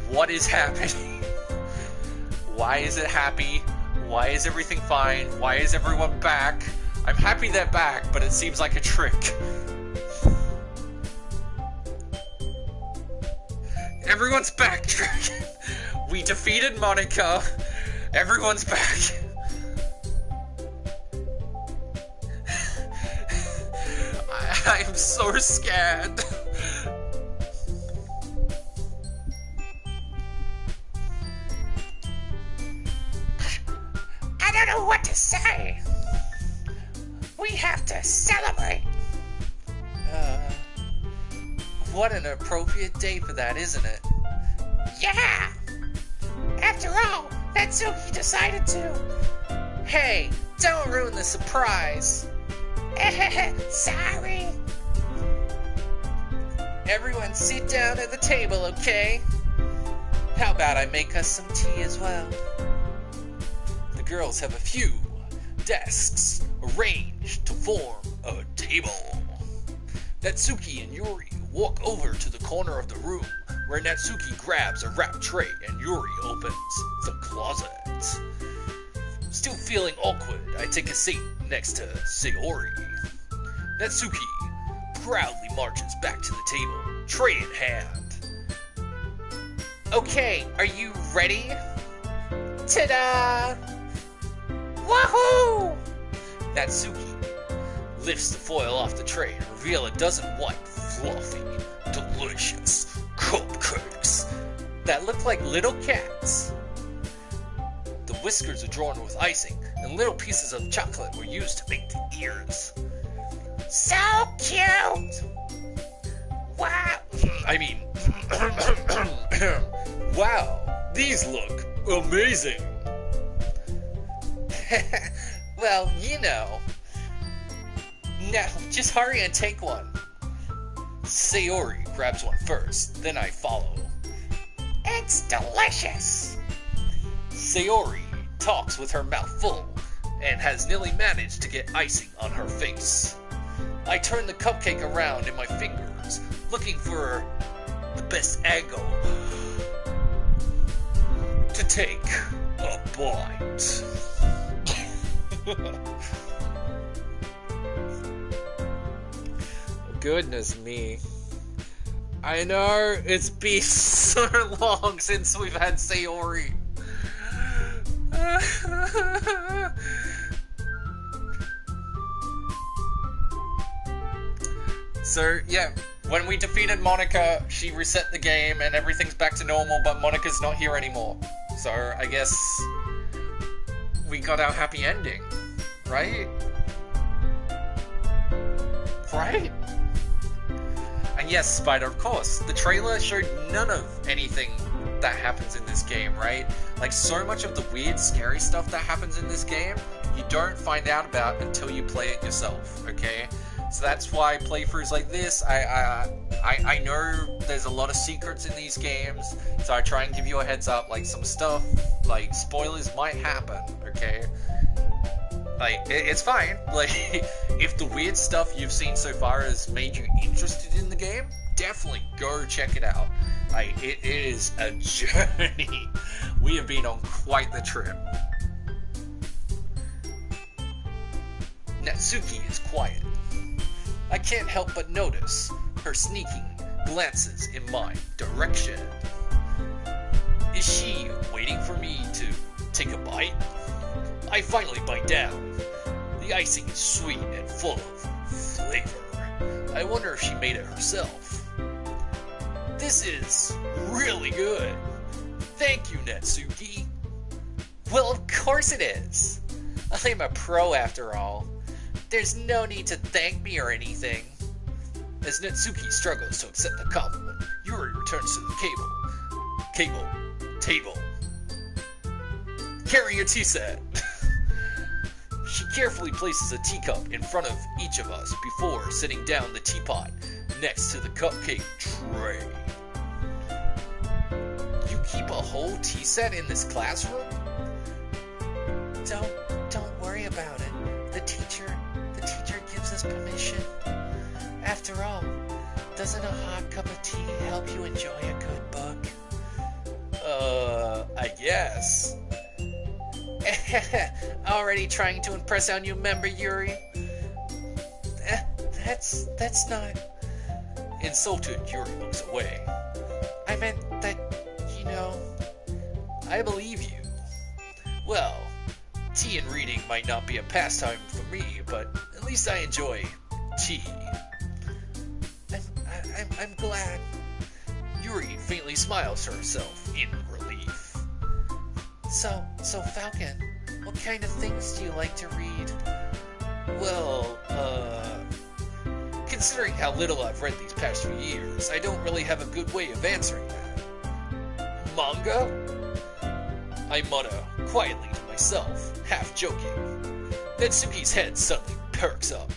what is happening? Why is it happy? Why is everything fine? Why is everyone back? I'm happy they're back, but it seems like a trick. Everyone's back, Dragon. We defeated Monica. Everyone's back. I'm so scared. I don't know what to say. We have to celebrate. What an appropriate day for that, isn't it? Yeah! After all, Natsuki decided to. Hey, don't ruin the surprise. Sorry. Everyone sit down at the table, okay? How about I make us some tea as well? The girls have a few desks arranged to form a table. Natsuki and Yuri walk over to the corner of the room where Natsuki grabs a wrap tray and Yuri opens the closet. Still feeling awkward, I take a seat next to Sayori. Natsuki proudly marches back to the table, tray in hand. Okay, are you ready? Ta-da! Wahoo! Natsuki lifts the foil off the tray and reveals a dozen white, fluffy, delicious cupcakes that look like little cats. The whiskers are drawn with icing, and little pieces of chocolate were used to make the ears. So cute! Wow! Wow, these look amazing! Well, you know. Now, just hurry and take one. Sayori grabs one first, then I follow. It's delicious! Sayori talks with her mouth full and has nearly managed to get icing on her face. I turn the cupcake around in my fingers, looking for the best angle to take a bite. Goodness me. I know it's been so long since we've had Sayori. So, yeah, when we defeated Monica, she reset the game and everything's back to normal, but Monica's not here anymore. So, I guess we got our happy ending, right? Right? And yes, Spider, of course, the trailer showed none of anything that happens in this game, right? Like, so much of the weird, scary stuff that happens in this game, you don't find out about until you play it yourself, okay? So that's why playthroughs like this, I know there's a lot of secrets in these games, so I try and give you a heads up, like, some stuff, like, spoilers might happen, okay? Like, it's fine. Like, if the weird stuff you've seen so far has made you interested in the game, definitely go check it out. Like, it is a journey. We have been on quite the trip. Natsuki is quiet. I can't help but notice her sneaking glances in my direction. Is she waiting for me to take a bite? I finally bite down. The icing is sweet and full of flavor. I wonder if she made it herself. This is really good. Thank you, Natsuki. Well, of course it is. I'm a pro after all. There's no need to thank me or anything. As Natsuki struggles to accept the compliment, Yuri returns to the table. Carry a tea set. She carefully places a teacup in front of each of us before setting down the teapot next to the cupcake tray. You keep a whole tea set in this classroom? Don't worry about it. The teacher gives us permission. After all, doesn't a hot cup of tea help you enjoy a good book? I guess. Already trying to impress our new member, Yuri? That's not... Insulted, Yuri looks away. I meant that, you know... I believe you. Well, tea and reading might not be a pastime for me, but at least I enjoy tea. I'm glad. Yuri faintly smiles to herself in relief. So Falcon, what kind of things do you like to read? Well, considering how little I've read these past few years, I don't really have a good way of answering that. Manga? I mutter quietly to myself, half joking. Natsuki's head suddenly perks up.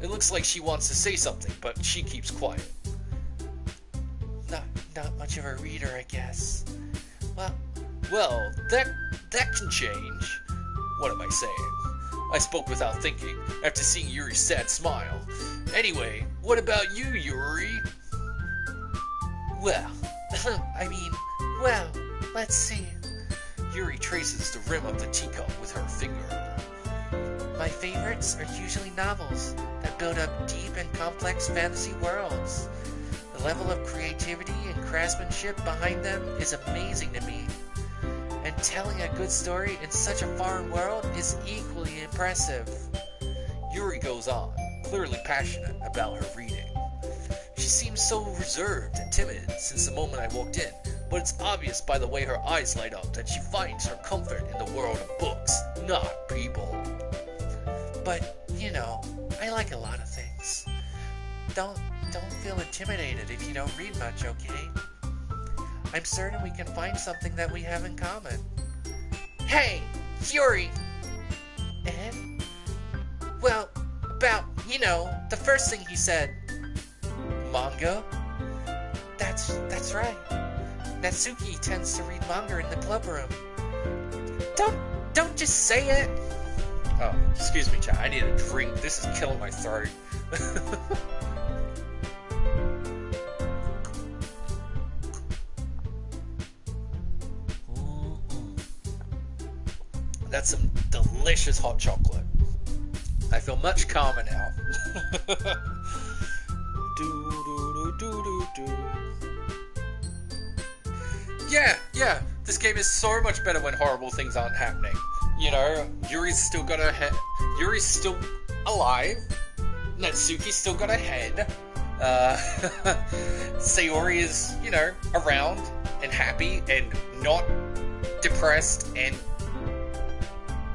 It looks like she wants to say something, but she keeps quiet. Not much of a reader, I guess. Well, that can change. What am I saying? I spoke without thinking, after seeing Yuri's sad smile. Anyway, what about you, Yuri? Well, let's see. Yuri traces the rim of the teacup with her finger. My favorites are usually novels that build up deep and complex fantasy worlds. The level of creativity and craftsmanship behind them is amazing to me. And telling a good story in such a foreign world is equally impressive. Yuri goes on, clearly passionate about her reading. She seems so reserved and timid since the moment I walked in, but it's obvious by the way her eyes light up that she finds her comfort in the world of books, not people. But, you know, I like a lot of things. Don't feel intimidated if you don't read much, okay? I'm certain we can find something that we have in common. Hey, Yuri! Eh? Well, about, the first thing he said. Manga? That's right. Natsuki tends to read manga in the club room. Don't just say it. Oh, excuse me, Chad. I need a drink. This is killing my throat. That's some delicious hot chocolate. I feel much calmer now. Yeah. This game is so much better when horrible things aren't happening. Yuri's still got a head. Yuri's still alive. Natsuki's still got a head. Sayori is, around and happy and not depressed and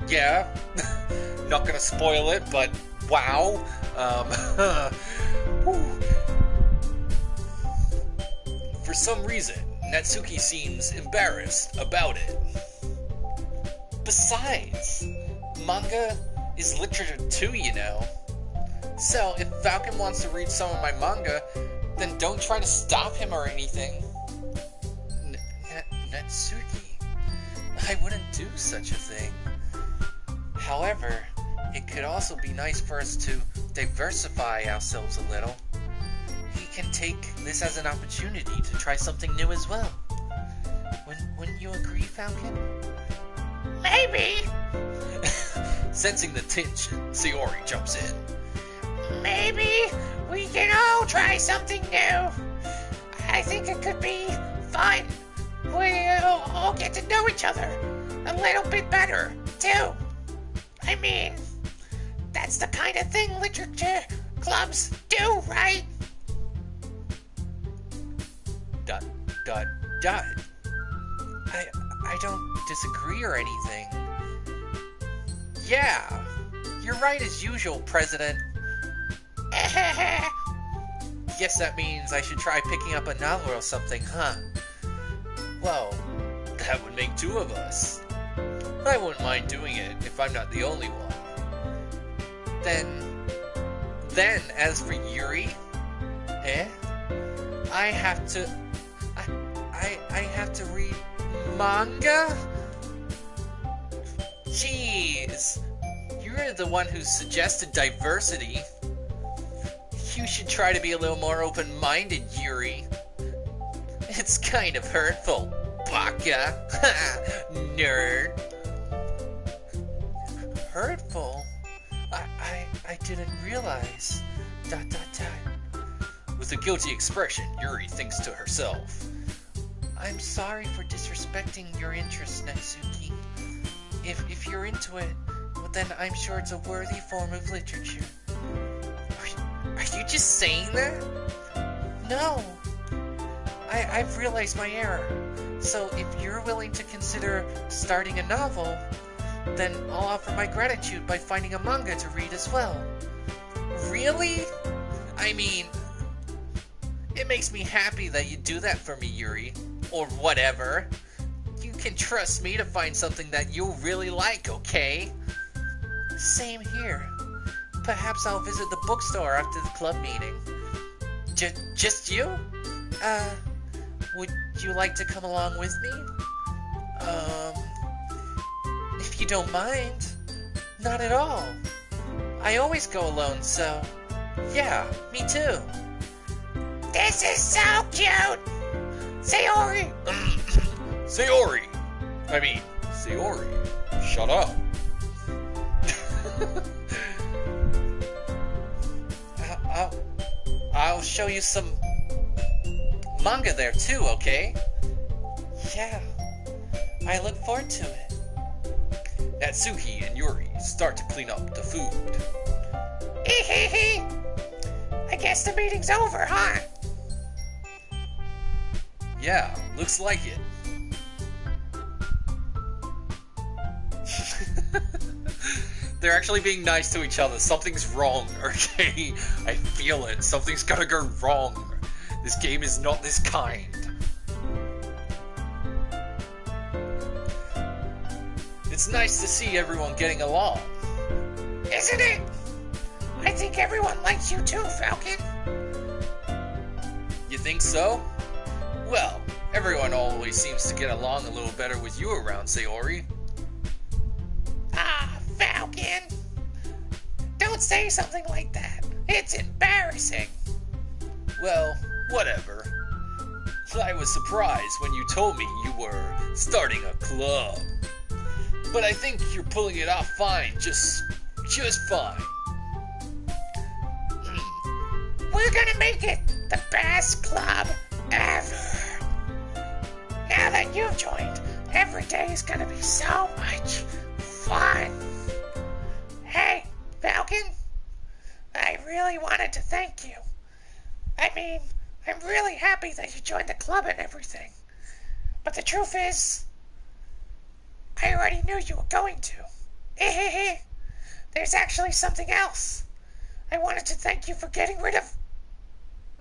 yeah. Not gonna spoil it, but wow. For some reason, Natsuki seems embarrassed about it. Besides, manga is literature too, So, if Falcon wants to read some of my manga, then don't try to stop him or anything. Natsuki, I wouldn't do such a thing. However, it could also be nice for us to diversify ourselves a little. He can take this as an opportunity to try something new as well. Wouldn't you agree, Falcon? Maybe. Sensing the tension, Sayori jumps in. Maybe we can all try something new. I think it could be fun. We'll all get to know each other a little bit better, too. I mean, that's the kind of thing literature clubs do, right? ... I don't disagree or anything. Yeah, you're right as usual, President. Guess that means I should try picking up a novel or something, huh? Well, that would make two of us. I wouldn't mind doing it if I'm not the only one. Then, as for Yuri, I have to read manga? Jeez, you're the one who suggested diversity. You should try to be a little more open-minded, Yuri. It's kind of hurtful, baka. Nerd. Hurtful? I didn't realize. ... With a guilty expression, Yuri thinks to herself. I'm sorry for disrespecting your interest, Natsuki. If you're into it, well then I'm sure it's a worthy form of literature. Are you just saying that? No. I've realized my error. So if you're willing to consider starting a novel, then I'll offer my gratitude by finding a manga to read as well. Really? I mean, it makes me happy that you do that for me, Yuri. Or whatever. You can trust me to find something that you'll really like, okay? Same here. Perhaps I'll visit the bookstore after the club meeting. Just you? Would you like to come along with me? If you don't mind. Not at all. I always go alone, so... Yeah, me too. This is so cute! Sayori! Sayori, shut up. I'll show you some manga there too, okay? Yeah, I look forward to it. Natsuki and Yuri start to clean up the food. I guess the meeting's over, huh? Yeah, looks like it. They're actually being nice to each other. Something's wrong, okay? I feel it. Something's gonna go wrong. This game is not this kind. It's nice to see everyone getting along. isn't it? I think everyone likes you too, Falcon. You think so? Well, everyone always seems to get along a little better with you around, Sayori. Ah, Falcon. Don't say something like that. It's embarrassing. Well, whatever. I was surprised when you told me you were starting a club. But I think you're pulling it off fine, just fine. We're gonna make it the best club ever. Now that you've joined, every day is gonna be so much fun. Hey, Falcon, I really wanted to thank you. I mean, I'm really happy that you joined the club and everything. But the truth is, I already knew you were going to. There's actually something else. I wanted to thank you for getting rid of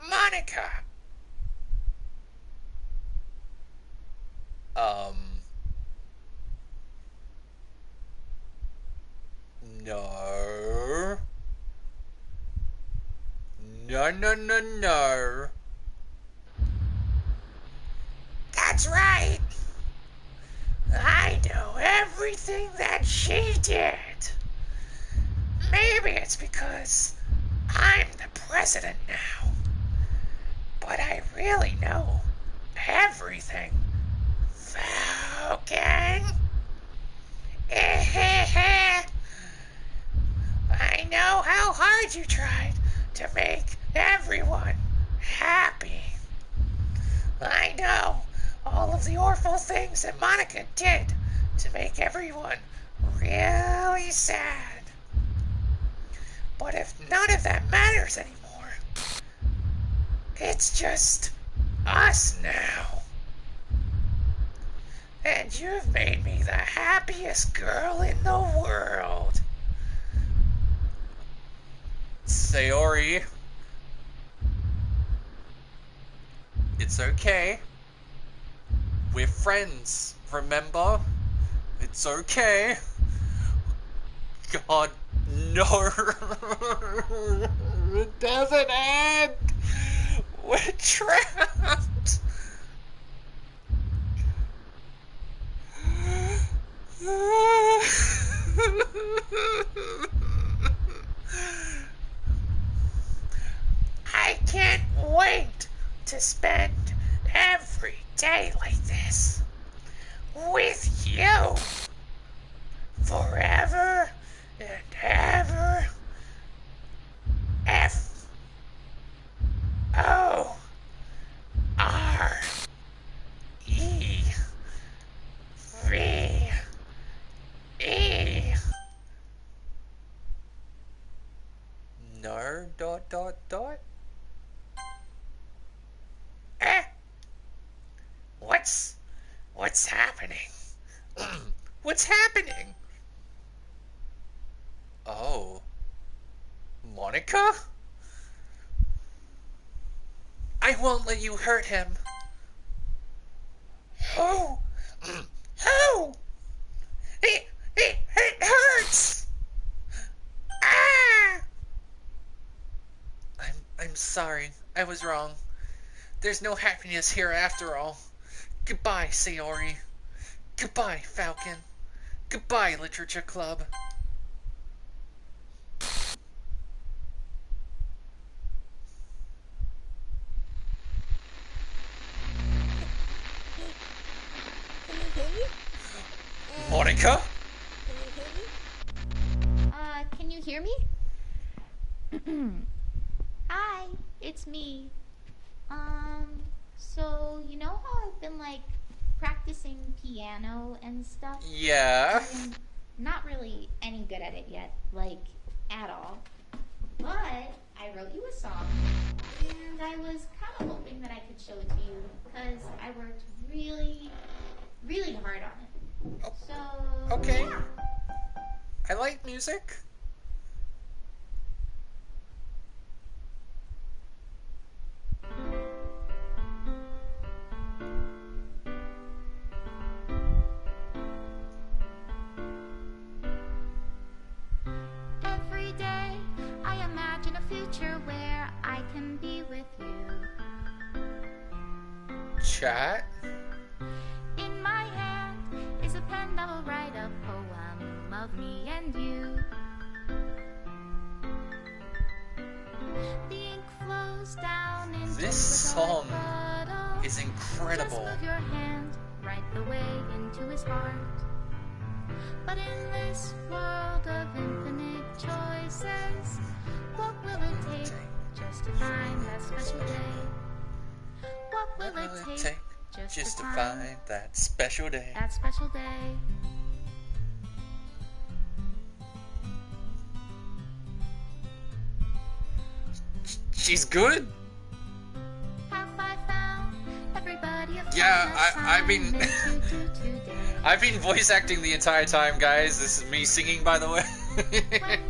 Monica. No. No. That's right. I know everything that she did. Maybe it's because I'm the president now. But I really know everything. Falcon. I know how hard you tried to make everyone happy. I know all of the awful things that Monica did to make everyone really sad. But if none of that matters anymore, it's just us now. And you've made me the happiest girl in the world. Sayori. It's okay. We're friends, remember? It's okay. God, no. It doesn't end. We're trapped. I can't wait to spend every day like this with you forever and ever. F-O-R-E-V-E. No, ... Eh? What's happening? What's happening? Oh. Monica? I won't let you hurt him. Who? Who? It hurts. Ah! I'm sorry. I was wrong. There's no happiness here after all. Goodbye, Sayori. Goodbye, Falcon. Goodbye, Literature Club. Monica? Can you hear me? Hi, it's me. So you know how I've been like practicing piano and stuff? Yeah. I'm not really any good at it yet, like at all. But I wrote you a song, and I was kind of hoping that I could show it to you because I worked really, really hard on it. So Okay. yeah. I like music. Every can be with you. Chat? In my hand is a pen that will write a poem of me and you. The ink flows down into This the dark song puddle. is incredible. Just move your hand right the way into his heart. But in this world of infinite choices, what will it take just to find that special day? What will it take just to find that special day? that special day? She's good. Have I found everybody a Yeah, fun I mean, assignment to do today? I've been voice acting the entire time, guys. This is me singing, by the way. When you're here,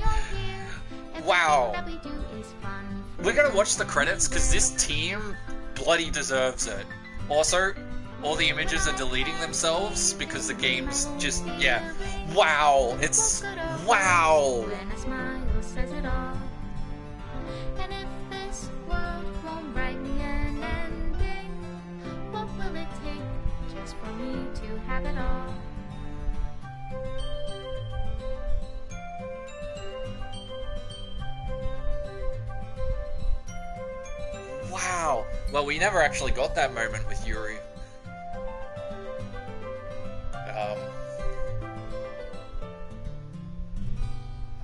everything Wow. that we do is fun. We're gonna watch the credits because this team bloody deserves it. Also, all the images are deleting themselves because the game's just, yeah. Wow, it's, wow. When a smile says it all. And if this world won't write me an ending, what will it take just for me to have it all? Wow. Well, we never actually got that moment with Yuri.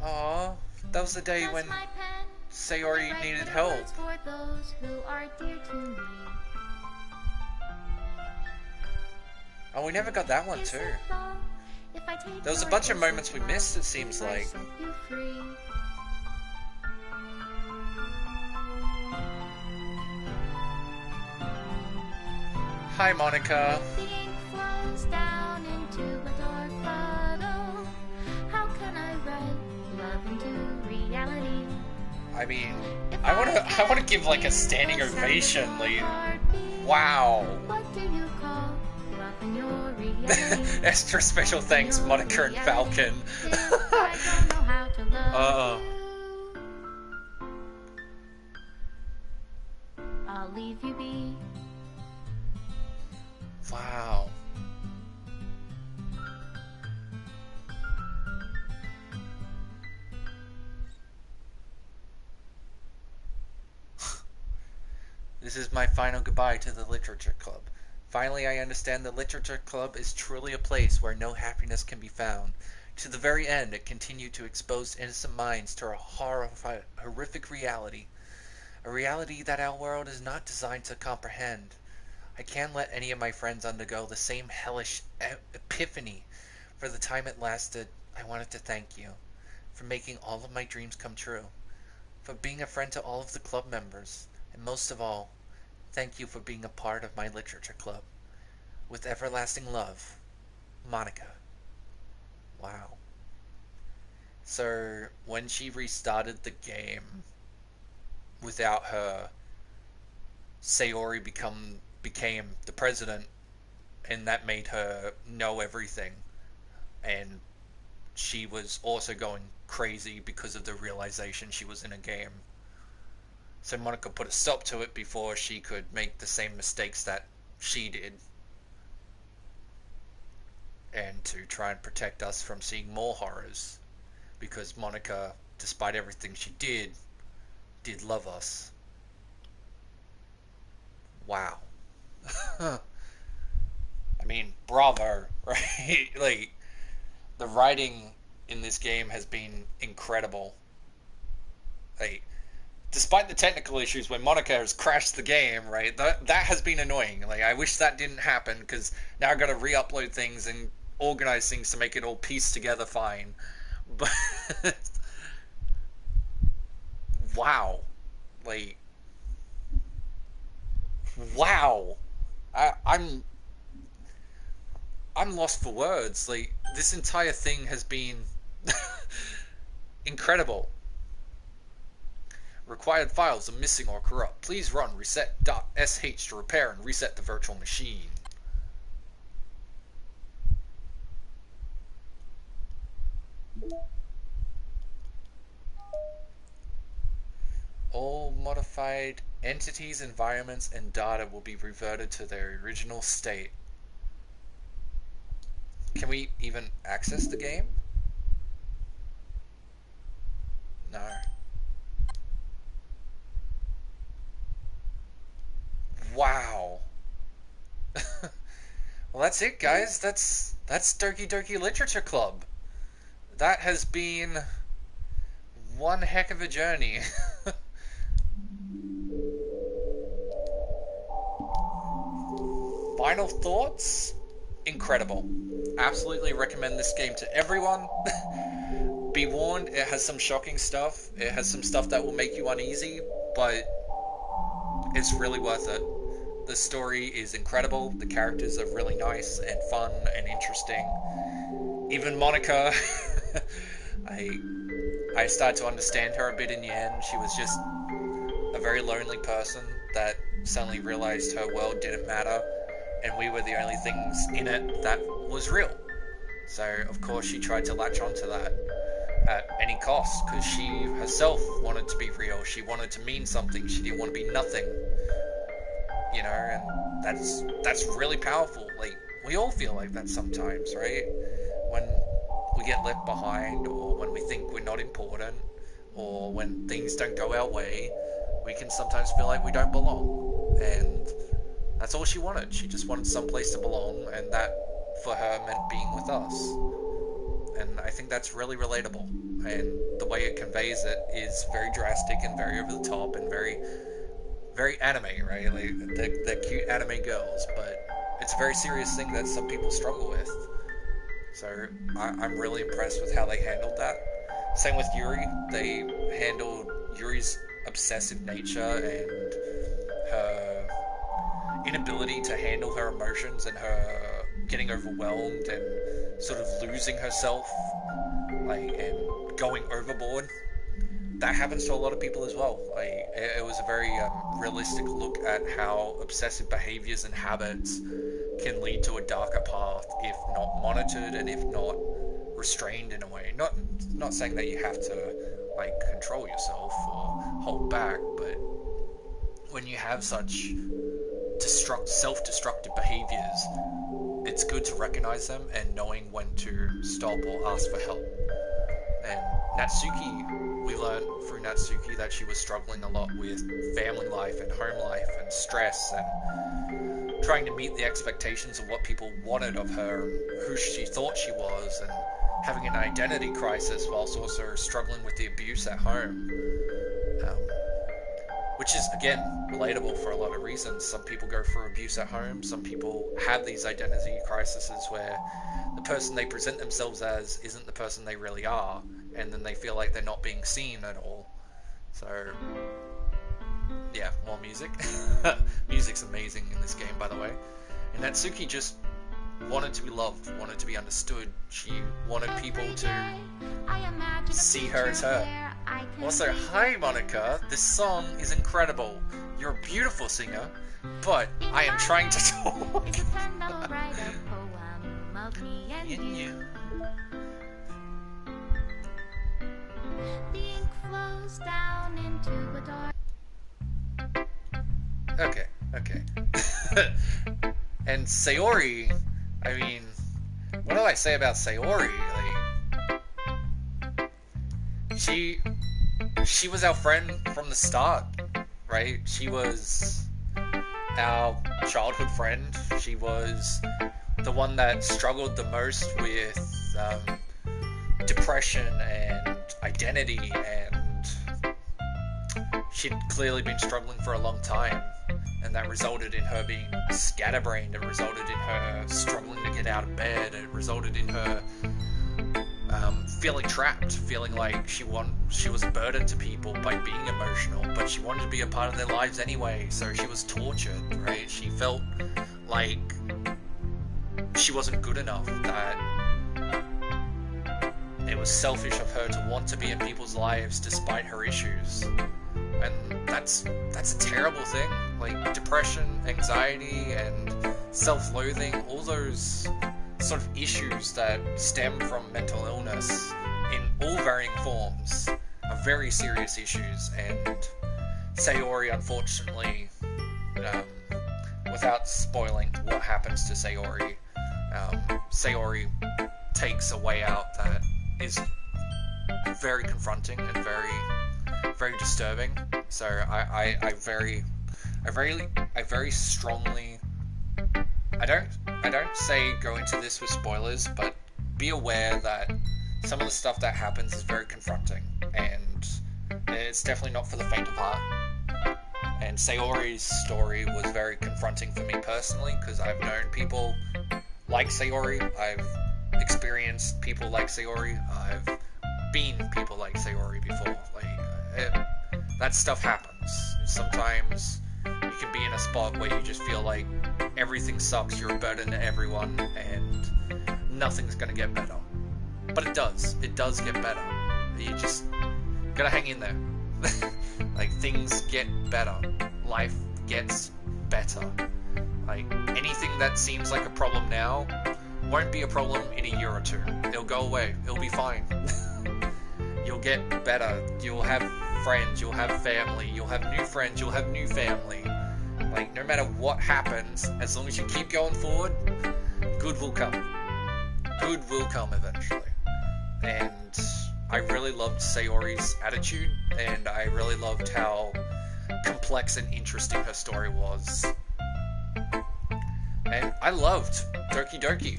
Aw, that was the day That's when my pen. Sayori Write needed little help. words for those who are dear to me. Oh, we never got that one Is too. it wrong if I take There was a your bunch of kiss moments we love missed, it seems if I like. set you free? Hi, Monica. The ink flows down into a dark puddle. How can I write love into reality? I mean, If I wanna give like a standing can't feel the ovation, sound of like, your heartbeat, wow. what do you call love in your reality? Extra special thanks, Your Monica and reality. Falcon. If I don't know how to love you, I'll leave you be. Wow. This is my final goodbye to the Literature Club. Finally, I understand the Literature Club is truly a place where no happiness can be found. To the very end, it continued to expose innocent minds to a horrific reality. A reality that our world is not designed to comprehend. I can't let any of my friends undergo the same hellish epiphany. For the time it lasted, I wanted to thank you for making all of my dreams come true, for being a friend to all of the club members, and most of all, thank you for being a part of my literature club. With everlasting love, Monica. Wow. So, when she restarted the game, without her, Sayori became the president, and that made her know everything. And she was also going crazy because of the realization she was in a game. So Monica put a stop to it before she could make the same mistakes that she did. And to try and protect us from seeing more horrors. Because Monica, despite everything she did love us. Wow. I mean, bravo, right? Like, the writing in this game has been incredible. Like, despite the technical issues when Monica has crashed the game, right? That has been annoying. Like, I wish that didn't happen, because now I've got to re-upload things and organize things to make it all piece together fine. But wow. Like, wow. I'm lost for words. Like, this entire thing has been incredible. Required files are missing or corrupt. Please run reset.sh to repair and reset the virtual machine. All modified entities, environments, and data will be reverted to their original state. Can we even access the game? No. Wow. Well, that's it, guys. That's Doki Doki Literature Club. That has been one heck of a journey. Final thoughts? Incredible. Absolutely recommend this game to everyone. Be warned, it has some shocking stuff. It has some stuff that will make you uneasy, but it's really worth it. The story is incredible. The characters are really nice and fun and interesting. Even Monica, I started to understand her a bit in the end. She was just a very lonely person that suddenly realized her world didn't matter, and we were the only things in it that was real. So, of course, she tried to latch onto that at any cost, because she herself wanted to be real. She wanted to mean something. She didn't want to be nothing. You know, and that's really powerful. Like, we all feel like that sometimes, right? When we get left behind, or when we think we're not important, or when things don't go our way, we can sometimes feel like we don't belong. And that's all she wanted. She just wanted someplace to belong, and that, for her, meant being with us. And I think that's really relatable. And the way it conveys it is very drastic and very over the top and very anime, right? Like, they're cute anime girls, but it's a very serious thing that some people struggle with. So I'm really impressed with how they handled that. Same with Yuri. They handled Yuri's obsessive nature and her inability to handle her emotions and her getting overwhelmed and sort of losing herself, like, and going overboard. That happens to a lot of people as well. Like, it was a very realistic look at how obsessive behaviors and habits can lead to a darker path if not monitored and if not restrained in a way. Not saying that you have to, like, control yourself or hold back, but when you have such self-destructive behaviors, it's good to recognize them and knowing when to stop or ask for help. And Natsuki, we learned through Natsuki that she was struggling a lot with family life and home life and stress and trying to meet the expectations of what people wanted of her and who she thought she was, and having an identity crisis whilst also struggling with the abuse at home. Which is, again, relatable for a lot of reasons. Some people go through abuse at home. Some people have these identity crises where the person they present themselves as isn't the person they really are, and then they feel like they're not being seen at all. So, yeah, more music. Music's amazing in this game, by the way. And Natsuki just wanted to be loved, wanted to be understood. She wanted people to see her as her. Also, hi Monica, this song is incredible. You're a beautiful singer, but I am trying to talk. In you. Okay. And Sayori, I mean, what do I say about Sayori? Like, she was our friend from the start, right? She was our childhood friend. She was the one that struggled the most with depression and identity, and she'd clearly been struggling for a long time, and that resulted in her being scatterbrained. It resulted in her struggling to get out of bed. It resulted in her feeling trapped, feeling like she was a burden to people by being emotional, but she wanted to be a part of their lives anyway, so she was tortured, right? She felt like she wasn't good enough, that it was selfish of her to want to be in people's lives despite her issues. And that's a terrible thing. Like, depression, anxiety, and self-loathing, all those sort of issues that stem from mental illness in all varying forms are very serious issues, and Sayori, unfortunately, without spoiling what happens to Sayori, Sayori takes a way out that is very confronting and very disturbing. So I very strongly, I don't say go into this with spoilers, but be aware that some of the stuff that happens is very confronting, and it's definitely not for the faint of heart. And Sayori's story was very confronting for me personally, because I've known people like Sayori, I've experienced people like Sayori, I've been people like Sayori before. That stuff happens. Sometimes you can be in a spot where you just feel like everything sucks, you're a burden to everyone, and nothing's gonna get better. But it does get better. You just gotta hang in there. Like, things get better. Life gets better. Like, anything that seems like a problem now won't be a problem in a year or two. It'll go away. It'll be fine. You'll get better. You'll have friends. You'll have family. You'll have new friends. You'll have new family. Like, no matter what happens, as long as you keep going forward, good will come. Good will come eventually. And I really loved Sayori's attitude, and I really loved how complex and interesting her story was. And I loved Doki Doki.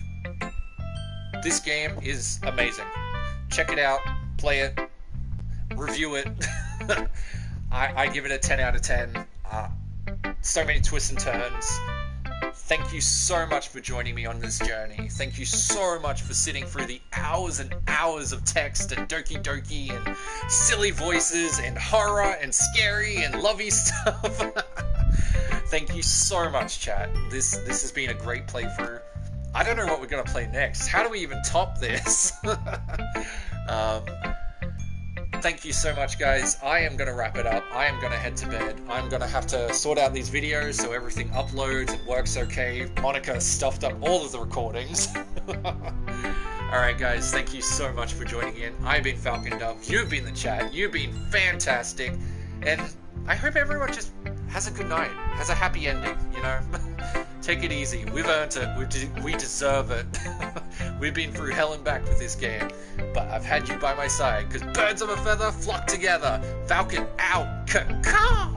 This game is amazing. Check it out, play it, review it. I give it a 10 out of 10. So many twists and turns. Thank you so much for joining me on this journey. Thank you so much for sitting through the hours and hours of text and Doki Doki and silly voices and horror and scary and lovey stuff. Thank you so much, chat. This has been a great playthrough. I don't know what we're going to play next. How do we even top this? Thank you so much, guys. I am going to wrap it up. I am going to head to bed. I'm going to have to sort out these videos so everything uploads and works okay. Monica stuffed up all of the recordings. Alright, guys. Thank you so much for joining in. I've been Falcon Dove. You've been the chat. You've been fantastic. And I hope everyone just has a good night. Has a happy ending, you know? Take it easy. We've earned it. We deserve it. We've been through hell and back with this game. But I've had you by my side, because birds of a feather flock together. Falcon out. Caw!